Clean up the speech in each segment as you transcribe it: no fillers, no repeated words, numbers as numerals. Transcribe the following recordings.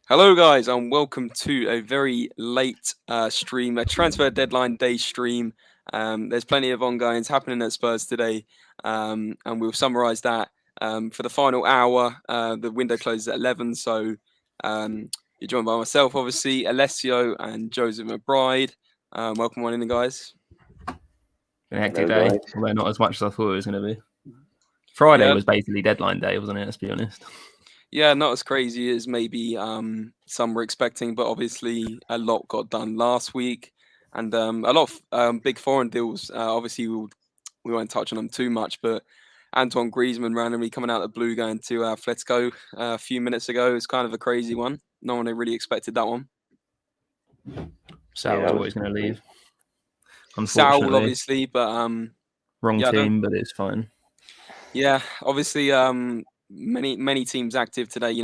Hello, guys, and welcome to a very late stream, a transfer deadline day stream. There's plenty of ongoings happening at Spurs today, and we'll summarise that for the final hour. The window closes at 11, so you're joined by myself, obviously, Alessio and Joseph McBride. Welcome on in, guys. Been a hectic Hello, day, guys. although not as much as I thought it was going to be. Friday Yeah. was basically deadline day, wasn't it? Let's be honest. Yeah, not as crazy as maybe some were expecting, but obviously a lot got done last week, and a lot of big foreign deals. Obviously, we won't touch on them too much, but Antoine Griezmann randomly coming out of the blue going to Atletico a few minutes ago is kind of a crazy one. No one really expected that one. Sal Yeah, was I always going to leave. Saul, Unfortunately, obviously, but wrong yeah, team, but it's fine. yeah, obviously, many teams active today.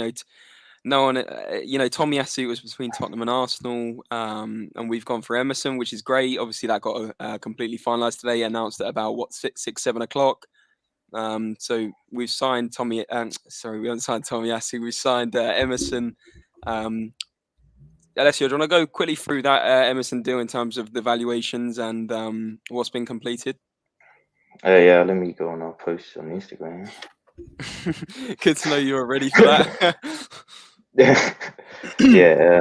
No one, Tomiyasu was between Tottenham and Arsenal, and we've gone for Emerson, which is great. Obviously, that got completely finalised today. Announced at about 7 o'clock. So we've signed Tommy. Sorry, we haven't signed Tomiyasu. We signed Emerson. Alessio, do you want to go quickly through that Emerson deal in terms of the valuations and what's been completed? yeah, let me go on our posts on Instagram. Good to know you were ready for that. Yeah,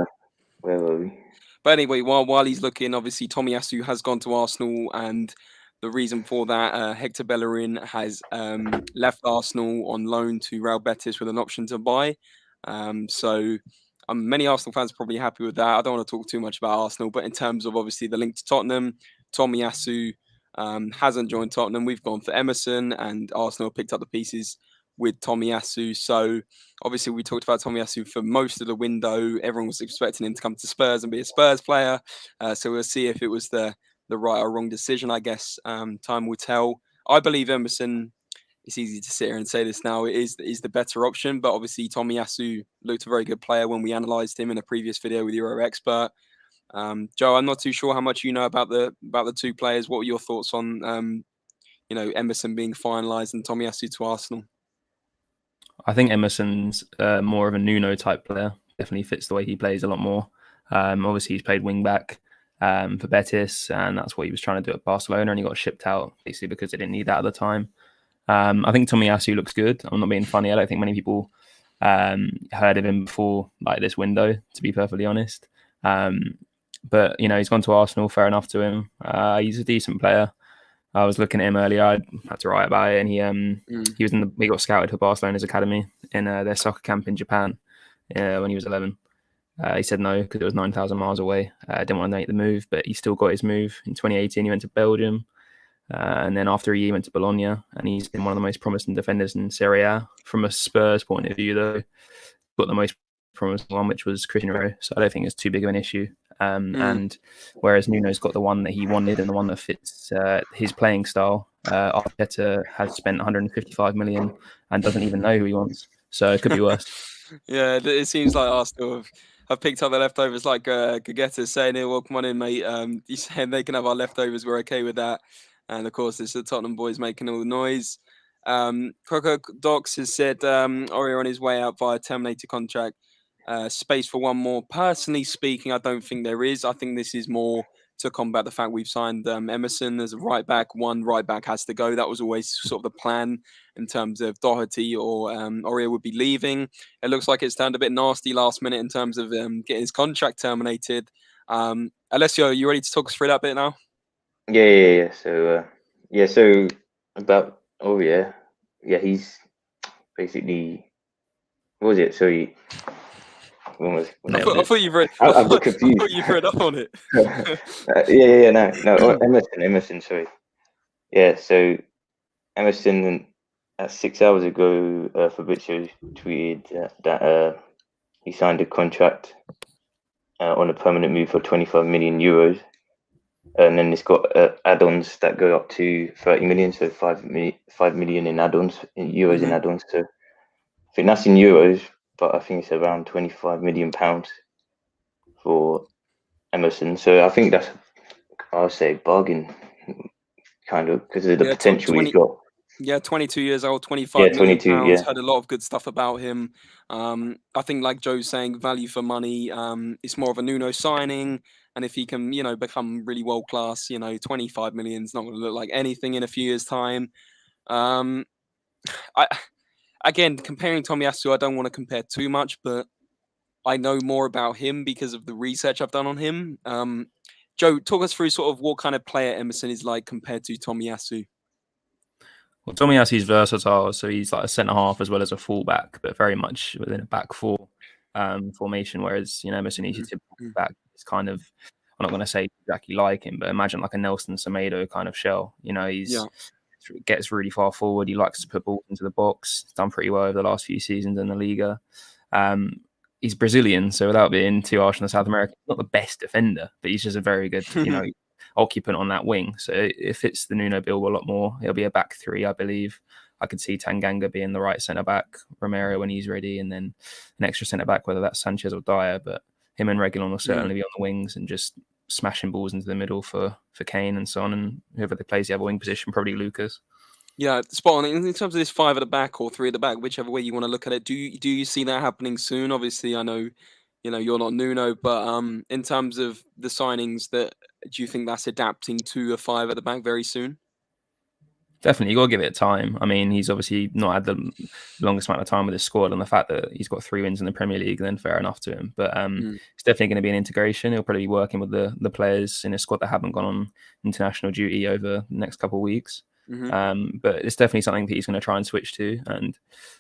where were we? But anyway, while he's looking, obviously Tomiyasu has gone to Arsenal, and the reason for that, Hector Bellerin has left Arsenal on loan to Real Betis with an option to buy. So many Arsenal fans are probably happy with that. I don't want to talk too much about Arsenal, but in terms of obviously the link to Tottenham, Tomiyasu hasn't joined Tottenham. We've gone for Emerson, and Arsenal picked up the pieces with Tomiyasu. So obviously we talked about Tomiyasu for most of the window. Everyone was expecting him to come to Spurs and be a Spurs player. So we'll see if it was the right or wrong decision. I guess time will tell. I believe Emerson. It's easy to sit here and say this now. It is the better option, but obviously Tomiyasu looked a very good player when we analysed him in a previous video with Euro Expert. Joe, I'm not too sure how much you know about the two players. What were your thoughts on Emerson being finalised and Tomiyasu to Arsenal? I think Emerson's more of a Nuno type player. Definitely fits the way he plays a lot more. Obviously, he's played wing back for Betis, and that's what he was trying to do at Barcelona, and he got shipped out basically because they didn't need that at the time. I think Tomiyasu looks good. I'm not being funny. I don't think many people heard of him before like this window, to be perfectly honest. But he's gone to Arsenal. Fair enough to him. He's a decent player. I was looking at him earlier. I had to write about it, and he got scouted for Barcelona's academy in their soccer camp in Japan when he was 11. He said no because it was 9,000 miles away. Didn't want to make the move, but he still got his move. In 2018, he went to Belgium, and then after a year, he went to Bologna, and he's been one of the most promising defenders in Serie A. From a Spurs point of view, though, got the most promising one, which was Christian Romero. So I don't think it's too big of an issue. And whereas Nuno's got the one that he wanted and the one that fits his playing style, Arteta has spent 155 million and doesn't even know who he wants. So it could be worse. Yeah, it seems like Arsenal have picked up the leftovers, like Gagetta saying, "Here, well, come on in, mate. He's saying they can have our leftovers. We're okay with that." And of course, it's the Tottenham boys making all the noise. Coco Docs has said Aurier on his way out via Terminator contract. Space for one more. Personally speaking, I don't think there is. I think this is more to combat the fact we've signed Emerson as a right back. One right back has to go. That was always sort of the plan in terms of Doherty or Aurier would be leaving. It looks like it's turned a bit nasty last minute in terms of getting his contract terminated. Alessio, are you ready to talk us through that bit now? Yeah. So about he's basically what was it? Sorry. I thought you've read. I'm confused. I thought you've read up on it. No. Emerson. Sorry. Yeah. So Emerson, 6 hours ago, Fabrizio tweeted that he signed a contract on a permanent move for 25 million euros, and then it's got add-ons that go up to 30 million, so 5 million in add-ons in euros in add-ons. So I think that's in euros, but I think it's around 25 million pounds for Emerson. So I think I would say bargain, kind of, because of the potential he's got. Yeah, 22 years old, Yeah, 25 million 22. pounds. Yeah, Heard a lot of good stuff about him. I think, like Joe's saying, value for money. It's more of a Nuno signing, and if he can, become really world class, 25 million is not going to look like anything in a few years' time. Um, I again comparing Tomiyasu, I don't want to compare too much, but I know more about him because of the research I've done on him. Joe, talk us through sort of what kind of player Emerson is like compared to Tomiyasu. Well, Tomiyasu's versatile, so he's like a centre half as well as a fullback, but very much within a back four formation. Whereas Emerson is your typical back. It's kind of, I'm not going to say exactly like him, but imagine like a Nelson Semedo kind of shell. Yeah. Gets really far forward. He likes to put balls into the box. He's done pretty well over the last few seasons in the Liga. He's Brazilian, so without being too harsh on the South American, not the best defender, but he's just a very good, occupant on that wing. So it fits the Nuno bill a lot more. It'll be a back three, I believe. I could see Tanganga being the right centre back, Romero when he's ready, and then an extra centre back, whether that's Sanchez or Dyer. But him and Reguilon will certainly be on the wings and just smashing balls into the middle for Kane and so on, and whoever they plays the other wing position, probably Lucas. Yeah, spot on. In terms of this 5 at the back or 3 at the back, whichever way you want to look at it, do you see that happening soon? Obviously, I know, you're not Nuno, but in terms of the signings, do you think that's adapting to a 5 at the back very soon? Definitely, you got to give it time. I mean, he's obviously not had the longest amount of time with his squad, and the fact that he's got 3 wins in the Premier League, then fair enough to him. But it's definitely going to be an integration. He'll probably be working with the players in his squad that haven't gone on international duty over the next couple of weeks. But it's definitely something that he's going to try and switch to. And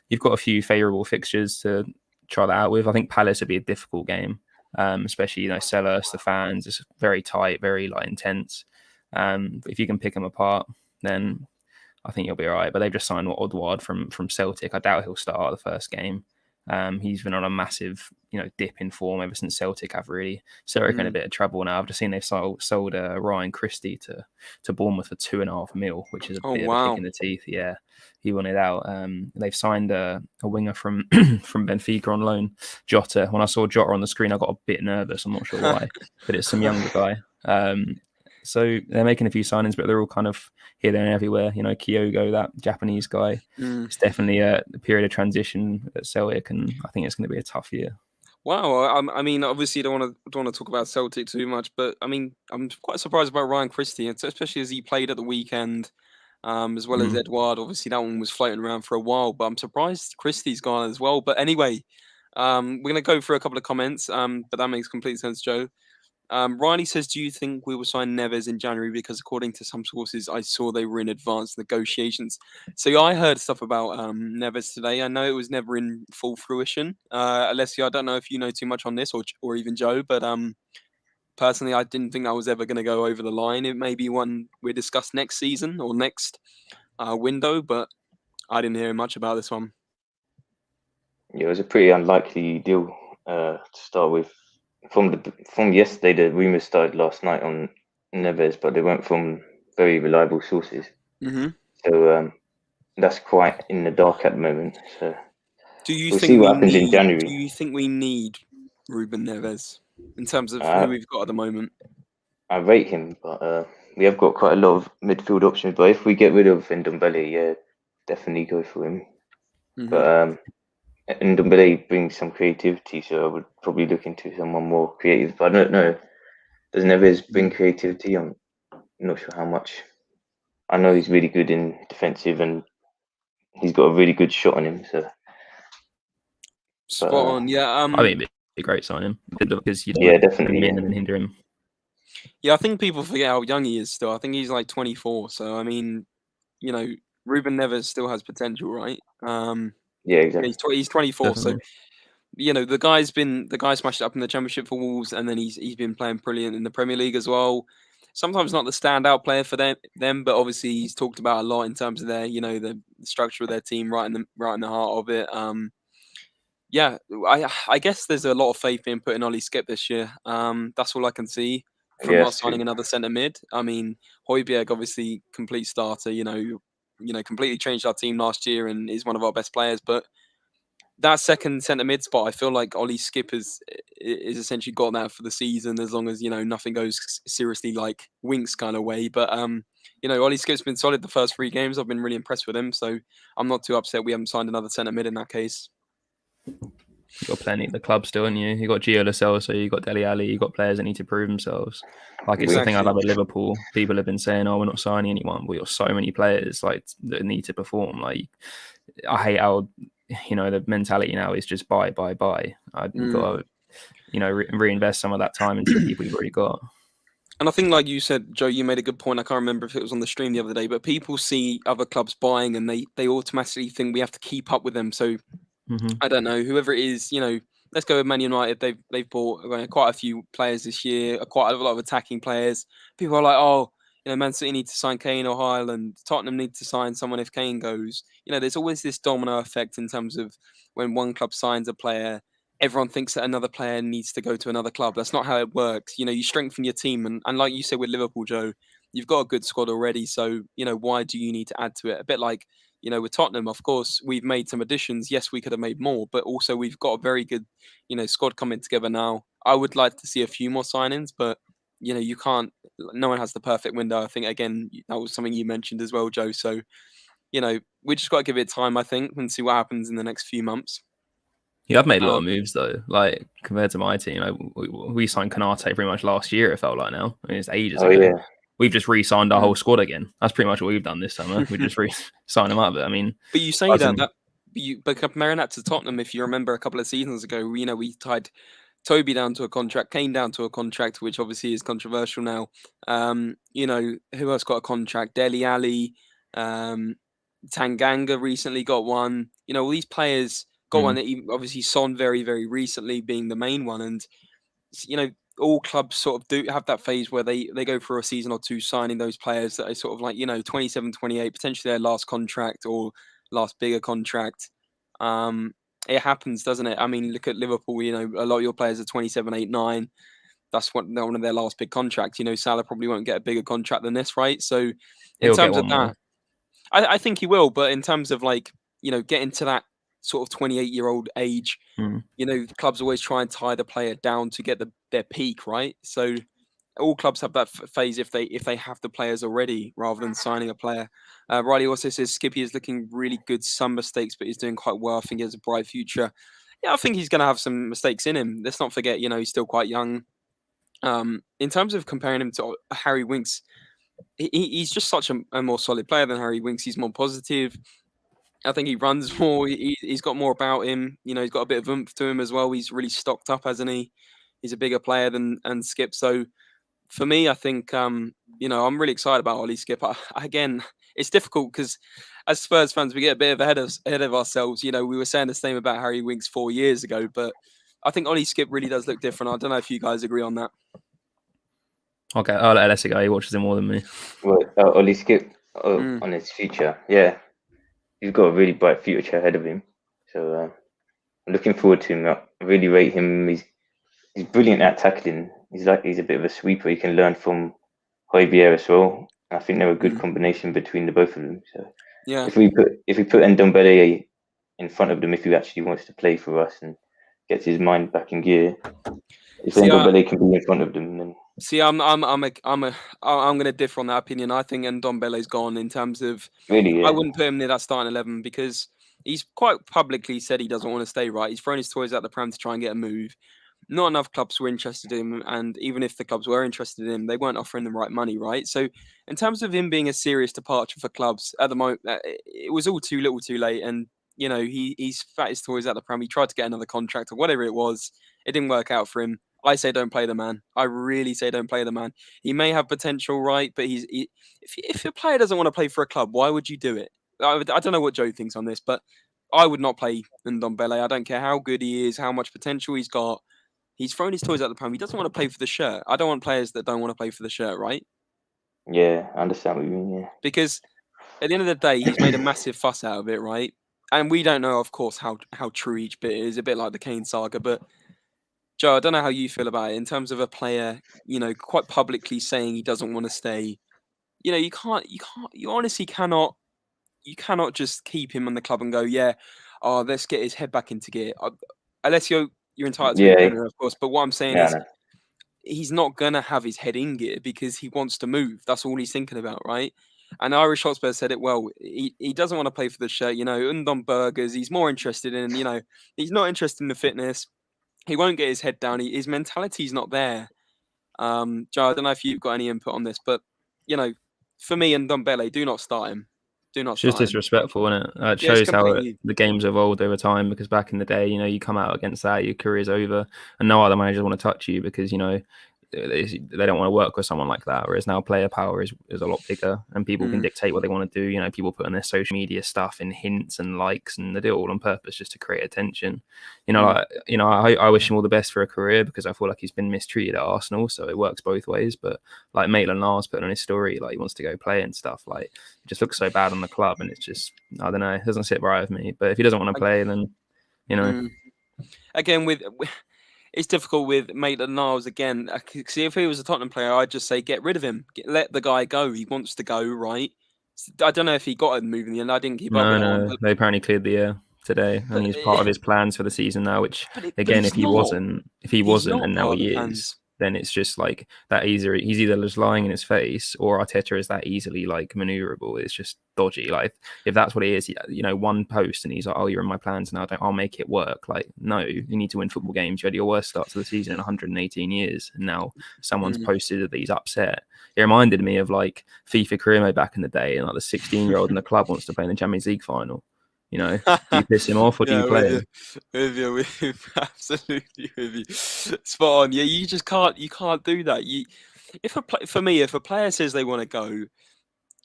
you've got a few favourable fixtures to try that out with. I think Palace would be a difficult game, especially Selhurst, the fans. It's very tight, very intense. But if you can pick them apart, then I think he'll be all right. But they've just signed Odward from Celtic. I doubt he'll start the first game. He's been on a massive, dip in form ever since Celtic have really. Celtic in a bit of trouble now. I've just seen they've sold Ryan Christie to Bournemouth for $2.5 million, which is a bit of a kick in the teeth. Yeah, he wanted out. They've signed a winger from from Benfica on loan, Jota. When I saw Jota on the screen, I got a bit nervous. I'm not sure why, but it's some younger guy. So they're making a few signings, but they're all kind of here, there, and everywhere. Kyogo, that Japanese guy. It's definitely a period of transition at Celtic, and I think it's going to be a tough year. Wow, I mean, obviously, don't want to talk about Celtic too much, but I mean, I'm quite surprised about Ryan Christie, especially as he played at the weekend, as well as Edouard. Obviously, that one was floating around for a while, but I'm surprised Christie's gone as well. But anyway, we're gonna go through a couple of comments, but that makes complete sense, Joe. Riley says, do you think we will sign Neves in January? Because according to some sources, I saw they were in advanced negotiations. So I heard stuff about Neves today. I know it was never in full fruition. Alessio, I don't know if you know too much on this or even Joe, but personally, I didn't think that was ever going to go over the line. It may be one we discuss next season or next window, but I didn't hear much about this one. Yeah, it was a pretty unlikely deal to start with. From yesterday, the rumours started last night on Neves, but they went from very reliable sources. So that's quite in the dark at the moment. So we'll see what happens in January. Do you think we need Ruben Neves in terms of who we've got at the moment? I rate him, but we have got quite a lot of midfield options. But if we get rid of Ndombele, yeah, definitely go for him. But Ndombele brings some creativity, so I would probably look into someone more creative. But I don't know. Does Neves bring creativity? I'm not sure how much. I know he's really good in defensive, and he's got a really good shot on him. So spot on, yeah. I think it'd be a great signing because you definitely bring him in and hinder him. Yeah, I think people forget how young he is still. I think he's like 24. So I mean, Ruben Neves still has potential, right? Yeah, exactly. He's 24, Definitely. so the guy smashed it up in the Championship for Wolves, and then he's been playing brilliant in the Premier League as well. Sometimes not the standout player for them, but obviously he's talked about a lot in terms of their, the structure of their team, right in the heart of it. Yeah, I guess there's a lot of faith being put in Ollie Skip this year. That's all I can see from not signing another centre mid. I mean, Højbjerg, obviously complete starter. Completely changed our team last year and is one of our best players. But that second centre mid spot, I feel like Ollie Skip is essentially got that for the season, as long as nothing goes seriously like Winks kind of way. But Ollie Skip's been solid the first 3 games. I've been really impressed with him, so I'm not too upset we haven't signed another centre mid in that case. You've got plenty at the club still, haven't you? You've got Gio Lo Celso, you've got Dele Alli, you've got players that need to prove themselves. Like, it's the thing I've had with Liverpool. People have been saying, oh, we're not signing anyone. But you've got so many players like that need to perform. Like, I hate how, the mentality now is just buy. You've got to, reinvest some of that time into the people you've already got. And I think, like you said, Joe, you made a good point. I can't remember if it was on the stream the other day, but people see other clubs buying and they automatically think we have to keep up with them. So I don't know, whoever it is, let's go with Man United. They've bought quite a few players this year, quite a lot of attacking players. People are like, oh, Man City need to sign Kane or Haaland. Tottenham need to sign someone if Kane goes. There's always this domino effect in terms of when one club signs a player, everyone thinks that another player needs to go to another club. That's not how it works. You strengthen your team. And like you said with Liverpool, Joe, you've got a good squad already. So, why do you need to add to it? A bit like, with Tottenham, of course, we've made some additions. Yes, we could have made more, but also we've got a very good, squad coming together now. I would like to see a few more signings, but, you can't, no one has the perfect window. I think, again, that was something you mentioned as well, Joe. So, we just got to give it time, I think, and see what happens in the next few months. Yeah, I've made a lot of moves though. Like, compared to my team, we signed Kanate pretty much last year. It felt like now. I mean, it's ages ago. Yeah. We've just re-signed our whole squad again. That's pretty much what we've done this summer. We just re-signed them up. But I mean, but you say but comparing that to Tottenham, if you remember a couple of seasons ago, we tied Toby down to a contract, Kane down to a contract, which obviously is controversial now. Who else got a contract? Dele Alli, Tanganga recently got one. All these players got one. That obviously Son very, very recently being the main one, and all clubs sort of do have that phase where they go for a season or two signing those players that are sort of like 27, 28, potentially their last contract or last bigger contract. It happens, doesn't it? I mean, look at Liverpool. A lot of your players are 27, 8, 9. That's one of their last big contracts. Salah probably won't get a bigger contract than this, right? So in terms of that, I think he will. But in terms of getting to that sort of 28-year-old age, clubs always try and tie the player down to get their peak, right? So all clubs have that phase if they have the players already rather than signing a player. Riley also says Skippy is looking really good, some mistakes, but he's doing quite well. I think he has a bright future. Yeah, I think he's going to have some mistakes in him. Let's not forget, he's still quite young. In terms of comparing him to Harry Winks, he's just such a more solid player than Harry Winks. He's more positive. I think he runs more. He's got more about him. He's got a bit of oomph to him as well. He's really stocked up, hasn't he? He's a bigger player than Skip. So for me, I think I'm really excited about Ollie Skip. Again, it's difficult because as Spurs fans, we get a bit ahead of ourselves. We were saying the same about Harry Winks 4 years ago, but I think Ollie Skip really does look different. I don't know if you guys agree on that. Okay, I'll let Alessi go. He watches him more than me. Well, Ollie Skip on his future, yeah, he's got a really bright future ahead of him. So I'm looking forward to him. I really rate him. He's brilliant at tackling. He's a bit of a sweeper. He can learn from Højbjerg as well. I think they're a good combination between the both of them. So yeah, if we put Ndombele in front of them, if he actually wants to play for us and gets his mind back in gear, if Ndombele can be in front of them, then. See, I'm going to differ on that opinion. I think Ndombele's gone in terms of. Really, yeah. I wouldn't put him near that starting 11 because he's quite publicly said he doesn't want to stay. Right, he's thrown his toys out the pram to try and get a move. Not enough clubs were interested in him, and even if the clubs were interested in him, they weren't offering the right money, right? So, in terms of him being a serious departure for clubs at the moment, it was all too little, too late, and he's fat his toys out the pram. He tried to get another contract or whatever it was. It didn't work out for him. I say don't play the man. I really say don't play the man. He may have potential, right? But if a player doesn't want to play for a club, why would you do it? I don't know what Joe thinks on this, but I would not play Ndombele. I don't care how good he is, how much potential he's got. He's thrown his toys out the pram. He doesn't want to play for the shirt. I don't want players that don't want to play for the shirt, right? Yeah, I understand what you mean, yeah. Because at the end of the day, he's made a massive fuss out of it, right? And we don't know, of course, how true each bit is. A bit like the Kane saga, but Joe, I don't know how you feel about it in terms of a player, quite publicly saying he doesn't want to stay. You honestly cannot just keep him on the club and go, yeah, let's get his head back into gear. Alessio, you're entitled to your opinion, of course, but what I'm saying is, he's not gonna have his head in gear because he wants to move. That's all he's thinking about, right? And Irish Hotspur said it well. He doesn't want to play for the shirt, Undon burgers. He's more interested in, he's not interested in the fitness. He won't get his head down. His mentality's not there. Joe, I don't know if you've got any input on this, but for me and Ndombele, do not start him. Do not It's just start him. disrespectful, isn't it? It Yeah, it's shows how completely. the game's evolved over time. Because back in the day, you come out against that, your career's over, and no other managers want to touch you because they don't want to work with someone like that. Whereas now player power is a lot bigger, and people can dictate what they want to do. People put in their social media stuff in hints and likes, and they do it all on purpose just to create attention. I wish him all the best for a career because I feel like he's been mistreated at Arsenal, so it works both ways. But like Maitland-Niles put on his story, like he wants to go play and stuff. Like it just looks so bad on the club, and it's just, I don't know, it doesn't sit right with me. But if he doesn't want to play, then Again, it's difficult with Maitland-Niles again. See, if he was a Tottenham player, I'd just say get rid of him. Let the guy go. He wants to go, right? I don't know if he got a move in the end. I didn't keep up with that one. They apparently cleared the air today, and he's part of his plans for the season now. Which again, if he wasn't, and now he is, then it's just like that easy. He's either just lying in his face, or Arteta is that easily like maneuverable. It's just dodgy. Like if that's what it is, one post and he's like, "Oh, you're in my plans now. I'll make it work." Like, no, you need to win football games. You had your worst start to the season in 118 years, and now someone's posted that he's upset. It reminded me of like FIFA career mode back in the day, and like the 16-year-old in the club wants to play in the Champions League final. Do you piss him off or do you play him? With you, absolutely with you. Spot on. Yeah, you just can't do that. If a player says they want to go,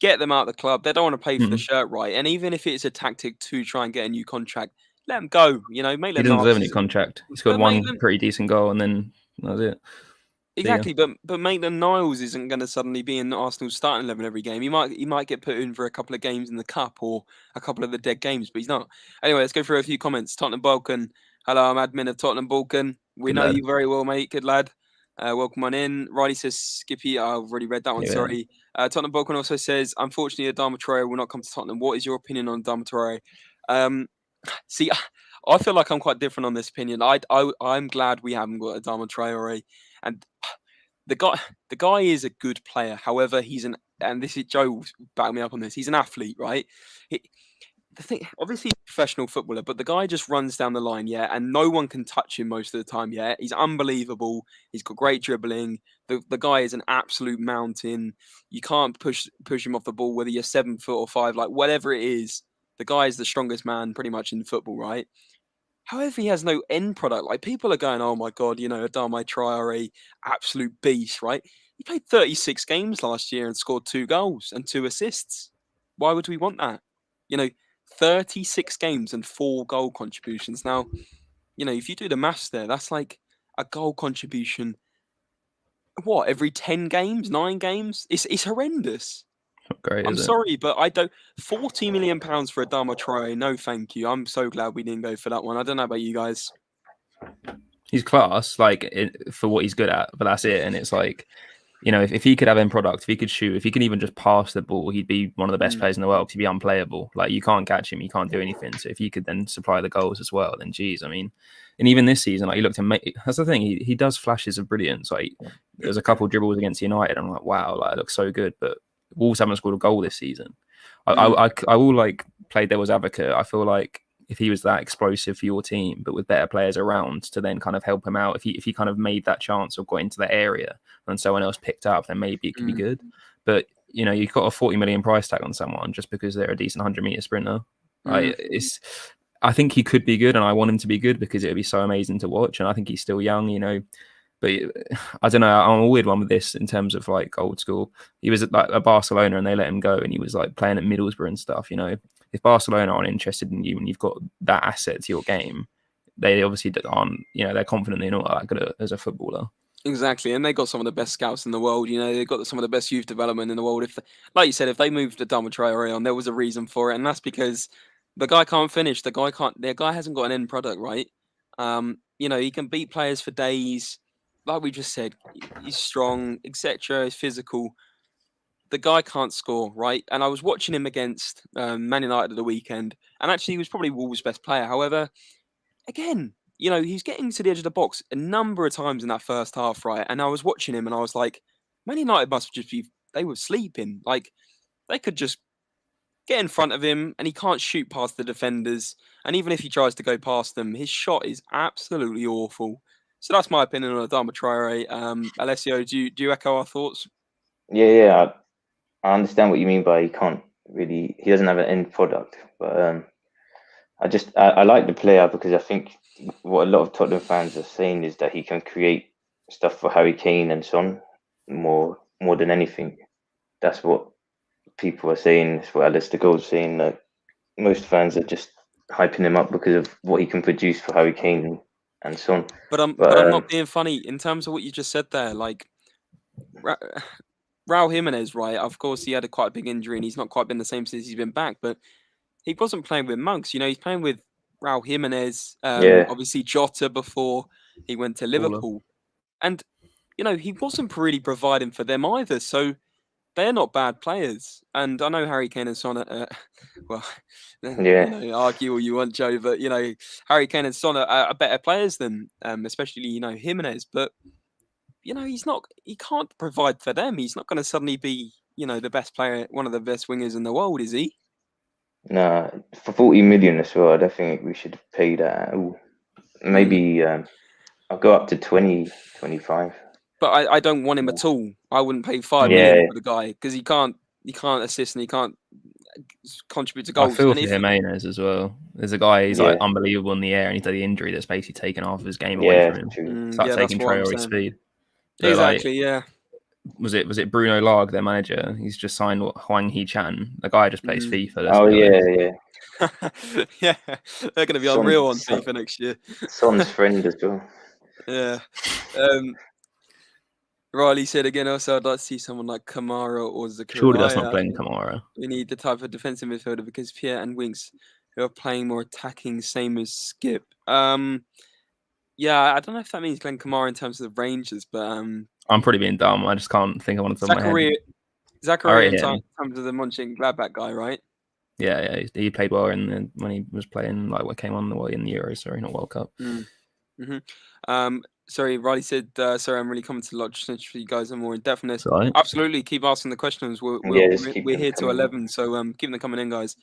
get them out of the club. They don't want to pay for the shirt, right? And even if it's a tactic to try and get a new contract, let them go. He doesn't deserve any contract. He scored one pretty decent goal, and then that was it. Exactly, but Maitland-Niles isn't going to suddenly be in Arsenal's starting 11 every game. He might get put in for a couple of games in the cup or a couple of the dead games, but he's not. Anyway, let's go through a few comments. Tottenham Balkan. Hello, I'm admin of Tottenham Balkan. We know you very well, mate. Good lad. Welcome on in. Riley says, Skippy, I've already read that one, sorry. Tottenham Balkan also says, unfortunately, Adama Traore will not come to Tottenham. What is your opinion on Adama Traore? See, I feel like I'm quite different on this opinion. I'm glad we haven't got Adama Traore. And the guy is a good player. However, and this is Joe back me up on this. He's an athlete, right? The thing, obviously, he's a professional footballer, but the guy just runs down the line, and no one can touch him most of the time. He's unbelievable. He's got great dribbling. The guy is an absolute mountain. You can't push him off the ball, whether you're 7 foot or 5, like whatever it is. The guy is the strongest man pretty much in football, right? However, he has no end product. Like people are going, oh my God, Adama Traore, absolute beast, right? He played 36 games last year and scored 2 goals and 2 assists. Why would we want that? 36 games and 4 goal contributions. Now, if you do the maths there, that's like a goal contribution. What, every 10 games, 9 games? It's horrendous. Great, I'm sorry, but I don't. £40 million for Adama Traore. No, thank you. I'm so glad we didn't go for that one. I don't know about you guys. He's class, for what he's good at, but that's it. And it's like, if he could have end product, if he could shoot, if he can even just pass the ball, he'd be one of the best players in the world. He'd be unplayable. Like you can't catch him, you can't do anything. So if he could then supply the goals as well, then geez, I mean, and even this season, like you looked at, that's the thing. He does flashes of brilliance. Like there's a couple of dribbles against United. I'm like, wow, like it looks so good, but Wolves haven't scored a goal this season. I will play devil's advocate. I feel like if he was that explosive for your team, but with better players around to then kind of help him out, if he kind of made that chance or got into that area and someone else picked up, then maybe it could be good. But you've got a 40 million price tag on someone just because they're a decent 100-meter sprinter. I think he could be good, and I want him to be good because it would be so amazing to watch. And I think he's still young, But I don't know. I'm a weird one with this in terms of like old school. He was at Barcelona and they let him go, and he was like playing at Middlesbrough and stuff. If Barcelona aren't interested in you and you've got that asset to your game, they obviously aren't. They're confident they're not that good as a footballer. Exactly, and they got some of the best scouts in the world. They've got some of the best youth development in the world. Like you said, if they moved Adama Traore on, there was a reason for it, and that's because the guy can't finish. The guy hasn't got an end product, right? He can beat players for days. Like we just said, he's strong, etc. He's physical. The guy can't score, right? And I was watching him against Man United at the weekend, and actually he was probably Wolves' best player. However, again, he's getting to the edge of the box a number of times in that first half, right? And I was watching him and I was like, Man United must just be, they were sleeping. Like, they could just get in front of him and he can't shoot past the defenders. And even if he tries to go past them, his shot is absolutely awful. So that's my opinion on Adama Traore. Alessio, do you echo our thoughts? Yeah. I understand what you mean by he doesn't have an end product. But I like the player because I think what a lot of Tottenham fans are saying is that he can create stuff for Harry Kane and Son more than anything. That's what people are saying. That's what Alistair Gold's saying. Like, most fans are just hyping him up because of what he can produce for Harry Kane and Son. But I'm not being funny in terms of what you just said there. Like, Raul Jimenez, right? Of course, he had quite a big injury and he's not quite been the same since he's been back. But he wasn't playing with Monks. He's playing with Raul Jimenez. Obviously Jota before he went to Liverpool, and he wasn't really providing for them either. So they're not bad players. And I know Harry Kane and Son argue all you want, Joe, but Harry Kane and Son are better players than especially Jimenez. But he can't provide for them. He's not going to suddenly be the best player, one of the best wingers in the world, is he? Nah, for 40 million as well. I don't think we should pay that. Maybe I'll go up to 20, 25. But I don't want him at all. I wouldn't pay 5 million for the guy because he can't assist and he can't contribute to goals. I feel for Jimenez as well. There's a guy, he's like unbelievable in the air and he's had the injury that's basically taken half of his game away from him. It's like taking Traore's speed. So exactly, Was it Bruno Lage, their manager? He's just signed Hwang Hee-chan. The guy just plays FIFA. Yeah. They're going to be unreal on FIFA next year. Son's friend as well. Yeah. Riley said again, also, I'd like to see someone like Kamara or Zakaria. Surely that's not playing Kamara. We need the type of defensive midfielder because Pierre and Winks, who are playing more attacking, same as Skip. Yeah, I don't know if that means Glenn Kamara in terms of the Rangers, but I'm pretty being dumb. I just can't think of one of them. Zakaria in terms of the Mönchengladbach guy, right? Yeah, he played well when he was playing, like what came on in the Euros, sorry, not World Cup. Sorry, Riley said, sorry, I'm really coming to a lot just for you guys are more in depthness. Right. Absolutely, keep asking the questions. We're here till 11, so keep them coming in, guys.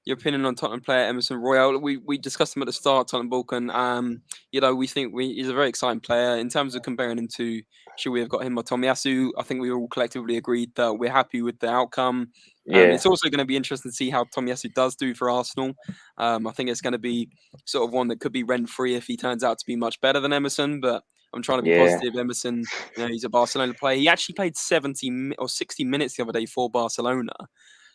Your opinion on Tottenham player Emerson Royal? We discussed him at the start, Tottenham Balkan. We think he's a very exciting player. In terms of comparing him to, should we have got him or Tomiyasu? I think we all collectively agreed that we're happy with the outcome. It's also going to be interesting to see how Tomiyasu does do for Arsenal. I think it's going to be sort of one that could be rent-free if he turns out to be much better than Emerson, but I'm trying to be positive. Emerson, he's a Barcelona player. He actually played 70 or 60 minutes the other day for Barcelona.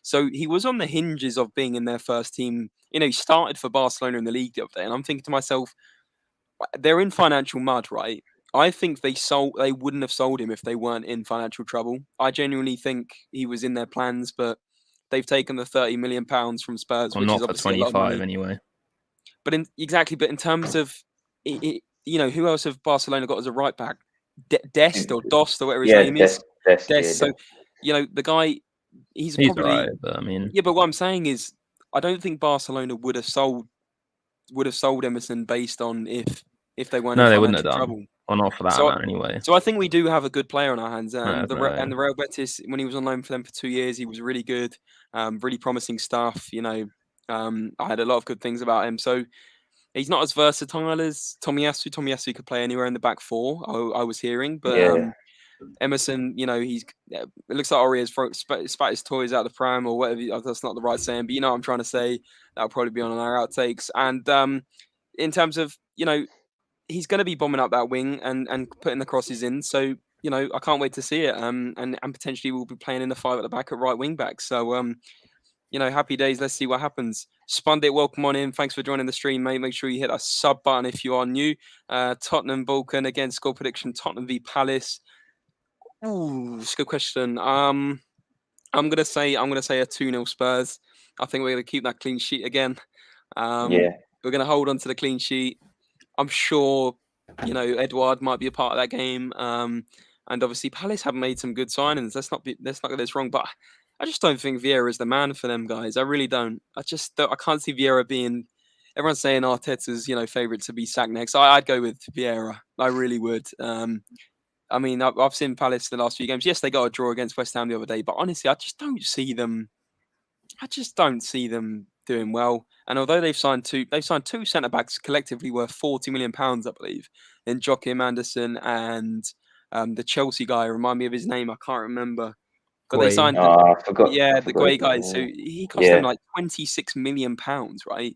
So he was on the hinges of being in their first team. He started for Barcelona in the league the other day. And I'm thinking to myself, they're in financial mud, right? I think they wouldn't have sold him if they weren't in financial trouble. I genuinely think he was in their plans, but they've taken the £30 million from Spurs, which is obviously a lot of money. Anyway. But in terms of, who else have Barcelona got as a right back? Dest or Dost or whatever his name is. Dest. So, the guy. He's probably right, but I mean, but what I'm saying is, I don't think Barcelona would have sold Emerson based on if they weren't in financial trouble. Or not for that amount anyway. So I think we do have a good player on our hands. And the Real Betis, when he was on loan for them for 2 years, he was really good, really promising stuff. I had a lot of good things about him. So he's not as versatile as Tomiyasu. Tomiyasu could play anywhere in the back four. I was hearing, but. Emerson, it looks like Ori has spat his toys out the pram or whatever. That's not the right saying, but you know what I'm trying to say. That'll probably be on our outtakes. And in terms of, he's going to be bombing up that wing and putting the crosses in. So, I can't wait to see it. And potentially we'll be playing in the 5 at the back at right wing back. So, happy days. Let's see what happens. Spundit, welcome on in. Thanks for joining the stream, mate. Make sure you hit that sub button if you are new. Tottenham Balkan, again, score prediction, Tottenham v Palace. Ooh, it's a good question. I'm gonna say a 2-0 Spurs. I think we're gonna keep that clean sheet again. We're gonna hold on to the clean sheet. I'm sure, Edouard might be a part of that game. And obviously Palace have made some good signings. Let's not get this wrong, but I just don't think Vieira is the man for them guys. I really don't. I can't see Vieira being everyone's saying Arteta's, favourite to be sacked next. I'd go with Vieira. I really would. I mean, I've seen Palace the last few games. Yes, they got a draw against West Ham the other day, but honestly, I just don't see them. I just don't see them doing well. And although they've signed two centre backs collectively worth £40 million, I believe, in Joachim Anderson and the Chelsea guy. Remind me of his name. I can't remember. But they signed, I forgot. the Guay guy. So he cost them like £26 million, right?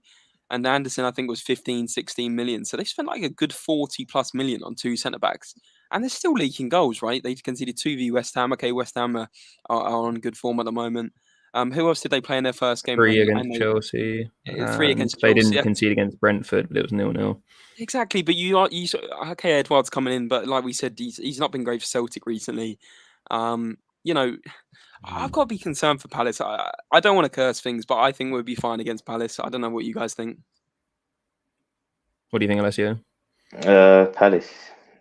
And Anderson, I think, was 15, 16 million. So they spent like a good 40 plus million on two centre backs. And they're still leaking goals, right? They conceded 2 v West Ham. Okay, West Ham are on good form at the moment. Who else did they play in their first game? 3 against Chelsea. 3 against They Chelsea. didn't concede against Brentford, but it was 0-0. Exactly, but okay, Edouard's coming in, but like we said, he's not been great for Celtic recently. I've got to be concerned for Palace. I don't want to curse things, but I think we'll be fine against Palace. I don't know what you guys think. What do you think, Alessio? Palace.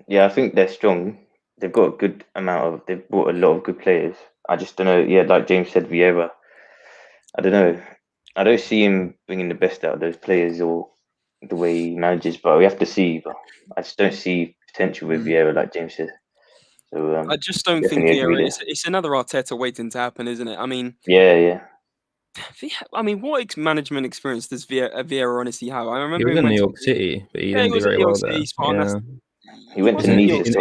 Yeah, I think they're strong. They've got a good they've brought a lot of good players. I just don't know. Yeah, like James said, Vieira. I don't know. I don't see him bringing the best out of those players or the way he manages, but we have to see. But I just don't see potential with Vieira, like James said. So I just don't think Vieira. It's another Arteta waiting to happen, isn't it? I mean, yeah. I mean, what management experience does Vieira honestly have? I remember he was in New York City, but he didn't do very well there. He went to Nice. He's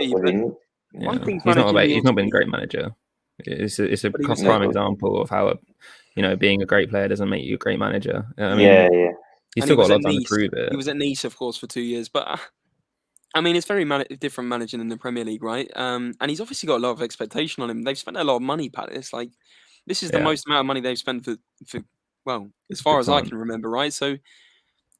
not been a great manager. It's a prime example of how being a great player doesn't make you a great manager. I mean, he's still got a lot of time to prove it. He was at Nice, of course, for 2 years, but I mean, it's very different managing in the Premier League, right? And he's obviously got a lot of expectation on him. They've spent a lot of money, Palace. Like, this is the most amount of money they've spent for well, as far as I can remember, right? So,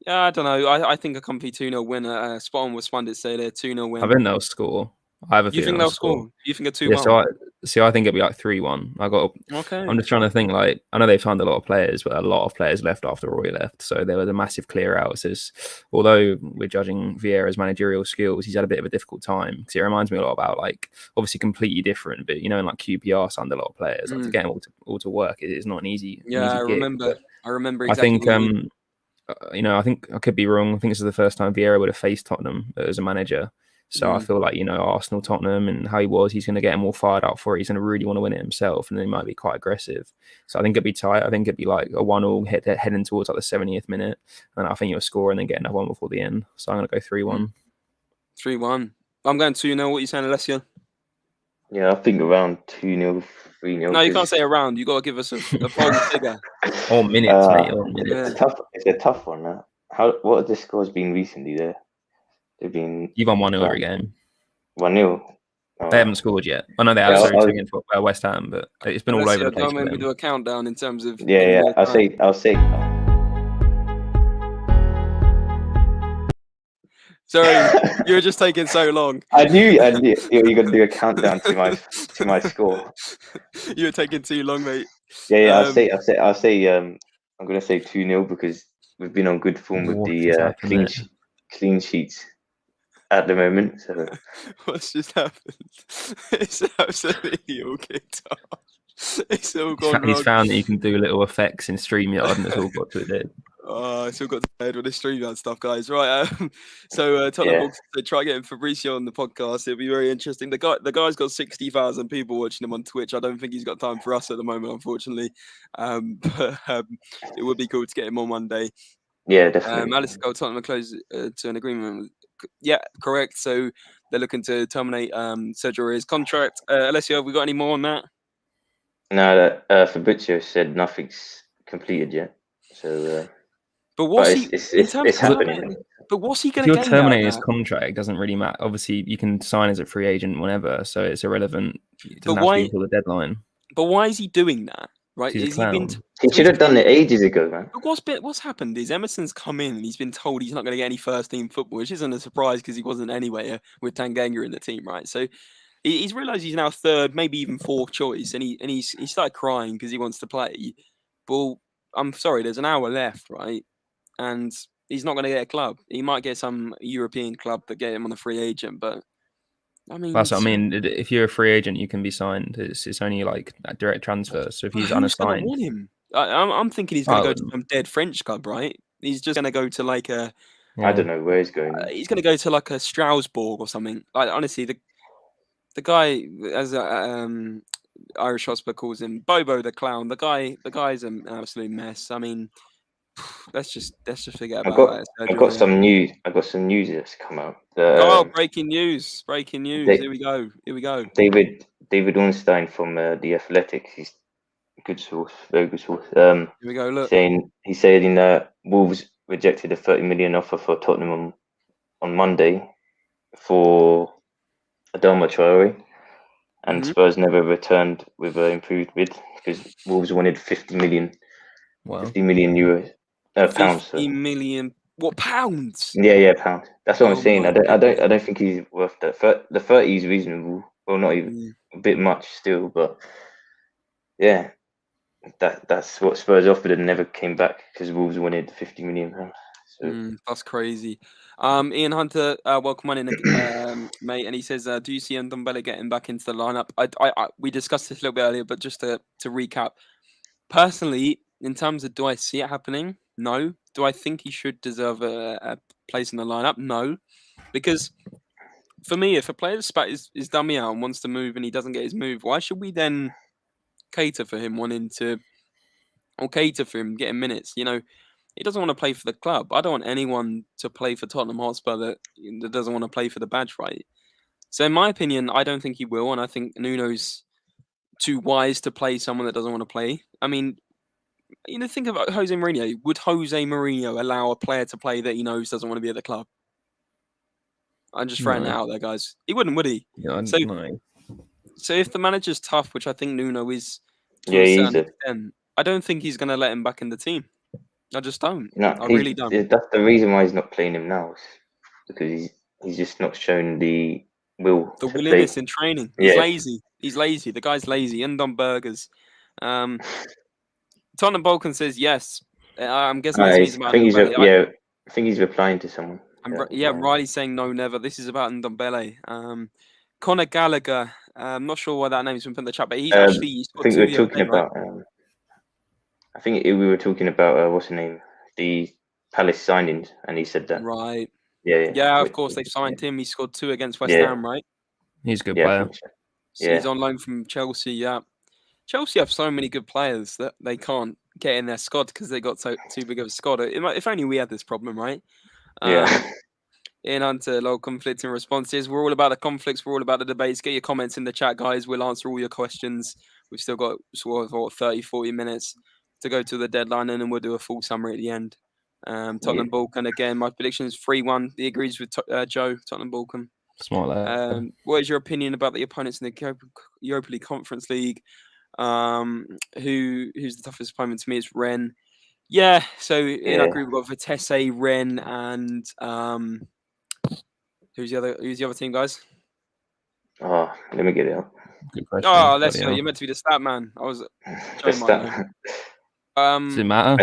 yeah, I don't know. I think a comfy 2-0 win. Spot on with Spandit say there, 2-0 win. I think they'll score. I have a feeling. You think they'll score? You think a 2-1? Yeah, I think it'll be like 3-1. I'm just trying to think. Like, I know they've signed a lot of players, but a lot of players left after Roy left, so there was a massive clear out. So although we're judging Vieira's managerial skills, he's had a bit of a difficult time because it reminds me a lot about, like, obviously completely different, but in like QPR signed a lot of players. Like, to get them all to work, it's not an easy. Yeah, an easy gig, I remember. Exactly I think I could be wrong. I think this is the first time Vieira would have faced Tottenham as a manager. So I feel like, Arsenal, Tottenham, and how he's going to get him all fired up for it. He's going to really want to win it himself, and then he might be quite aggressive. So I think it'd be tight. I think it'd be like a 1-1 heading towards like the 70th minute. And I think you'll score and then get another one before the end. So I'm going to go 3-1. 3-1. I'm going 2-0. What are you saying, Alessio? Yeah, I think around 2-0, 3-0. No, you can't say around. You got to give us a bold figure. Or minutes, mate. Or minutes. It's a tough one. What have the scores been recently there? You've won 1-0 every game. 1-0. They haven't scored yet. I know they have against West Ham, but it's been all over the place. Don't make me do a countdown in terms of. Yeah. I'll say. Sorry, you were just taking so long. I knew you were going to do a countdown to my score. You were taking too long, mate. Yeah. I'll say. I'm going to say 2-0 because we've been on good form with the clean sheets at the moment. So what's just happened? It's absolutely all kicked off. It's all gone wrong. He's found that you can do little effects in StreamYard, and it's all got to it. I still got to bed with this StreamYard stuff, guys. Right. So Tottenham to try getting Fabrizio on the podcast. It'll be very interesting. The guy's got 60,000 people watching him on Twitch. I don't think he's got time for us at the moment, unfortunately. But it would be cool to get him on one day. Yeah, definitely. Alice Tottenham are close to an agreement. Yeah, correct. So they're looking to terminate Sergio Aurier's contract. Alessio, have we got any more on that? No, Fabrizio said nothing's completed yet. So, it's happening. But what's he going to get? If you're terminating his contract, it doesn't really matter. Obviously, you can sign as a free agent whenever, so it's irrelevant. It doesn't have to be until the deadline. But why is he doing that? Right? He should have done it ages ago, man. But what's happened is Emerson's come in and he's been told he's not going to get any first team football, which isn't a surprise because he wasn't anyway with Tanganga in the team, right? So he's realised he's now third, maybe even fourth choice, and he started crying because he wants to play. Well, I'm sorry, there's an hour left, right? And he's not going to get a club. He might get some European club that get him on a free agent, but I mean, that's what I mean. If you're a free agent, you can be signed. It's only like a direct transfer. So if he's unassigned, want him? I'm thinking he's going to go to some dead French club, right? He's just gonna go to like a. I don't know where he's going. He's gonna go to like a Strasbourg or something. Like honestly, the guy, as Irish Hotspur calls him, Bobo the clown. The guy's an absolute mess. I mean, let's just forget about that. I got some news. I got some news that's come out. Breaking news! Breaking news! Here we go. David Ornstein from the Athletics. He's a good source, very good source. Here we go. Look, he said in Wolves rejected a 30 million offer for Tottenham on Monday for Adama Traore, and Spurs never returned with an improved bid because Wolves wanted 50 million. Wow. 50 million euros. Pounds. 50 million. What, pounds? Yeah, pounds. That's what I'm saying. my I don't think he's worth that. The 30 is reasonable. Well, not even a bit much still, but yeah, that's what Spurs offered and never came back because Wolves wanted 50 million pounds. So. That's crazy. Ian Hunter, welcome on in, mate. And he says, "Do you see Ndombele getting back into the lineup?" We discussed this a little bit earlier, but just to recap, personally, in terms of do I see it happening? No. Do I think he should deserve a place in the lineup? No, because for me, if a player's spat is dummy out and wants to move and he doesn't get his move, why should we then cater for him getting minutes? You know, he doesn't want to play for the club. I don't want anyone to play for Tottenham Hotspur that doesn't want to play for the badge, right? So in my opinion, I don't think he will, and I think Nuno's too wise to play someone that doesn't want to play. I mean, you know, think about Jose Mourinho. Would Jose Mourinho allow a player to play that he knows doesn't want to be at the club? I'm just throwing it out there, guys. He wouldn't, would he? Yeah, so if the manager's tough, which I think Nuno is to a certain extent, I don't think he's going to let him back in the team. I just don't. No, I really don't. That's the reason why he's not playing him now, because he's just not shown the will. The willingness in training. He's lazy. He's lazy. The guy's lazy. And on burgers. Tottenham Balkan says yes. I'm guessing this means about Ndombele. I think he's replying to someone. Riley's saying no, never. This is about Ndombele. Conor Gallagher. I'm not sure why that name's been put in the chat, but he's actually. I think we were talking about. Right? I think we were talking about what's the name, the Palace signings, and he said that. Right. Yeah. Of course, they've signed him. He scored 2 against West Ham, right? He's a good player. So he's on loan from Chelsea. Yeah. Chelsea have so many good players that they can't get in their squad because they got too big of a squad. If only we had this problem, right? In Hunter, low conflicting responses. We're all about the conflicts. We're all about the debates. Get your comments in the chat, guys. We'll answer all your questions. We've still got sort of 30, 40 minutes to go to the deadline, and then we'll do a full summary at the end. Tottenham Balkan, again, my prediction is 3-1. He agrees with Joe, Tottenham Balkan. Smart lad. What is your opinion about the opponents in the Europa League Conference League? Who's the toughest opponent to me is Rennes. Yeah, so in our group we've got Vitesse, Rennes, and who's the other team, guys? Oh, let me get it up. Good question. Oh, let's go. You're meant to be the stat man. I was the stat. Does it matter?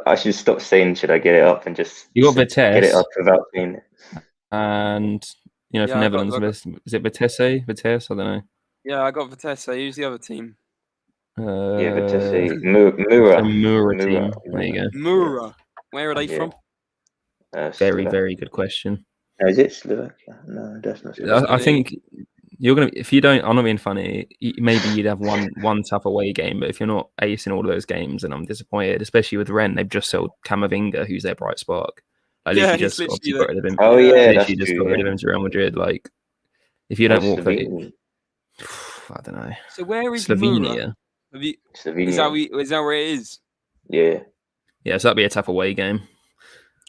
I should stop saying should I get it up and just you got Vitesse, get it up without saying it. And from Netherlands, is it Vitesse? I don't know. Yeah, I got Vitesse. Who's the other team? Vitesse. Mura team. There you go. Mura. Where are they from? Very, very good question. Is it Slovakia? No, that's not Slovakia. I think you're gonna. If you don't, I'm not being funny. Maybe you'd have one tough away game, but if you're not acing all of those games, then I'm disappointed. Especially with Rennes, they've just sold Camavinga, who's their bright spark. Literally just got rid of him. Oh yeah, literally just got rid of him to Real Madrid. Like, if you don't walk for it, I don't know. So where is Slovenia? Slovenia. Is that where it is? Yeah. Yeah, so that'd be a tough away game.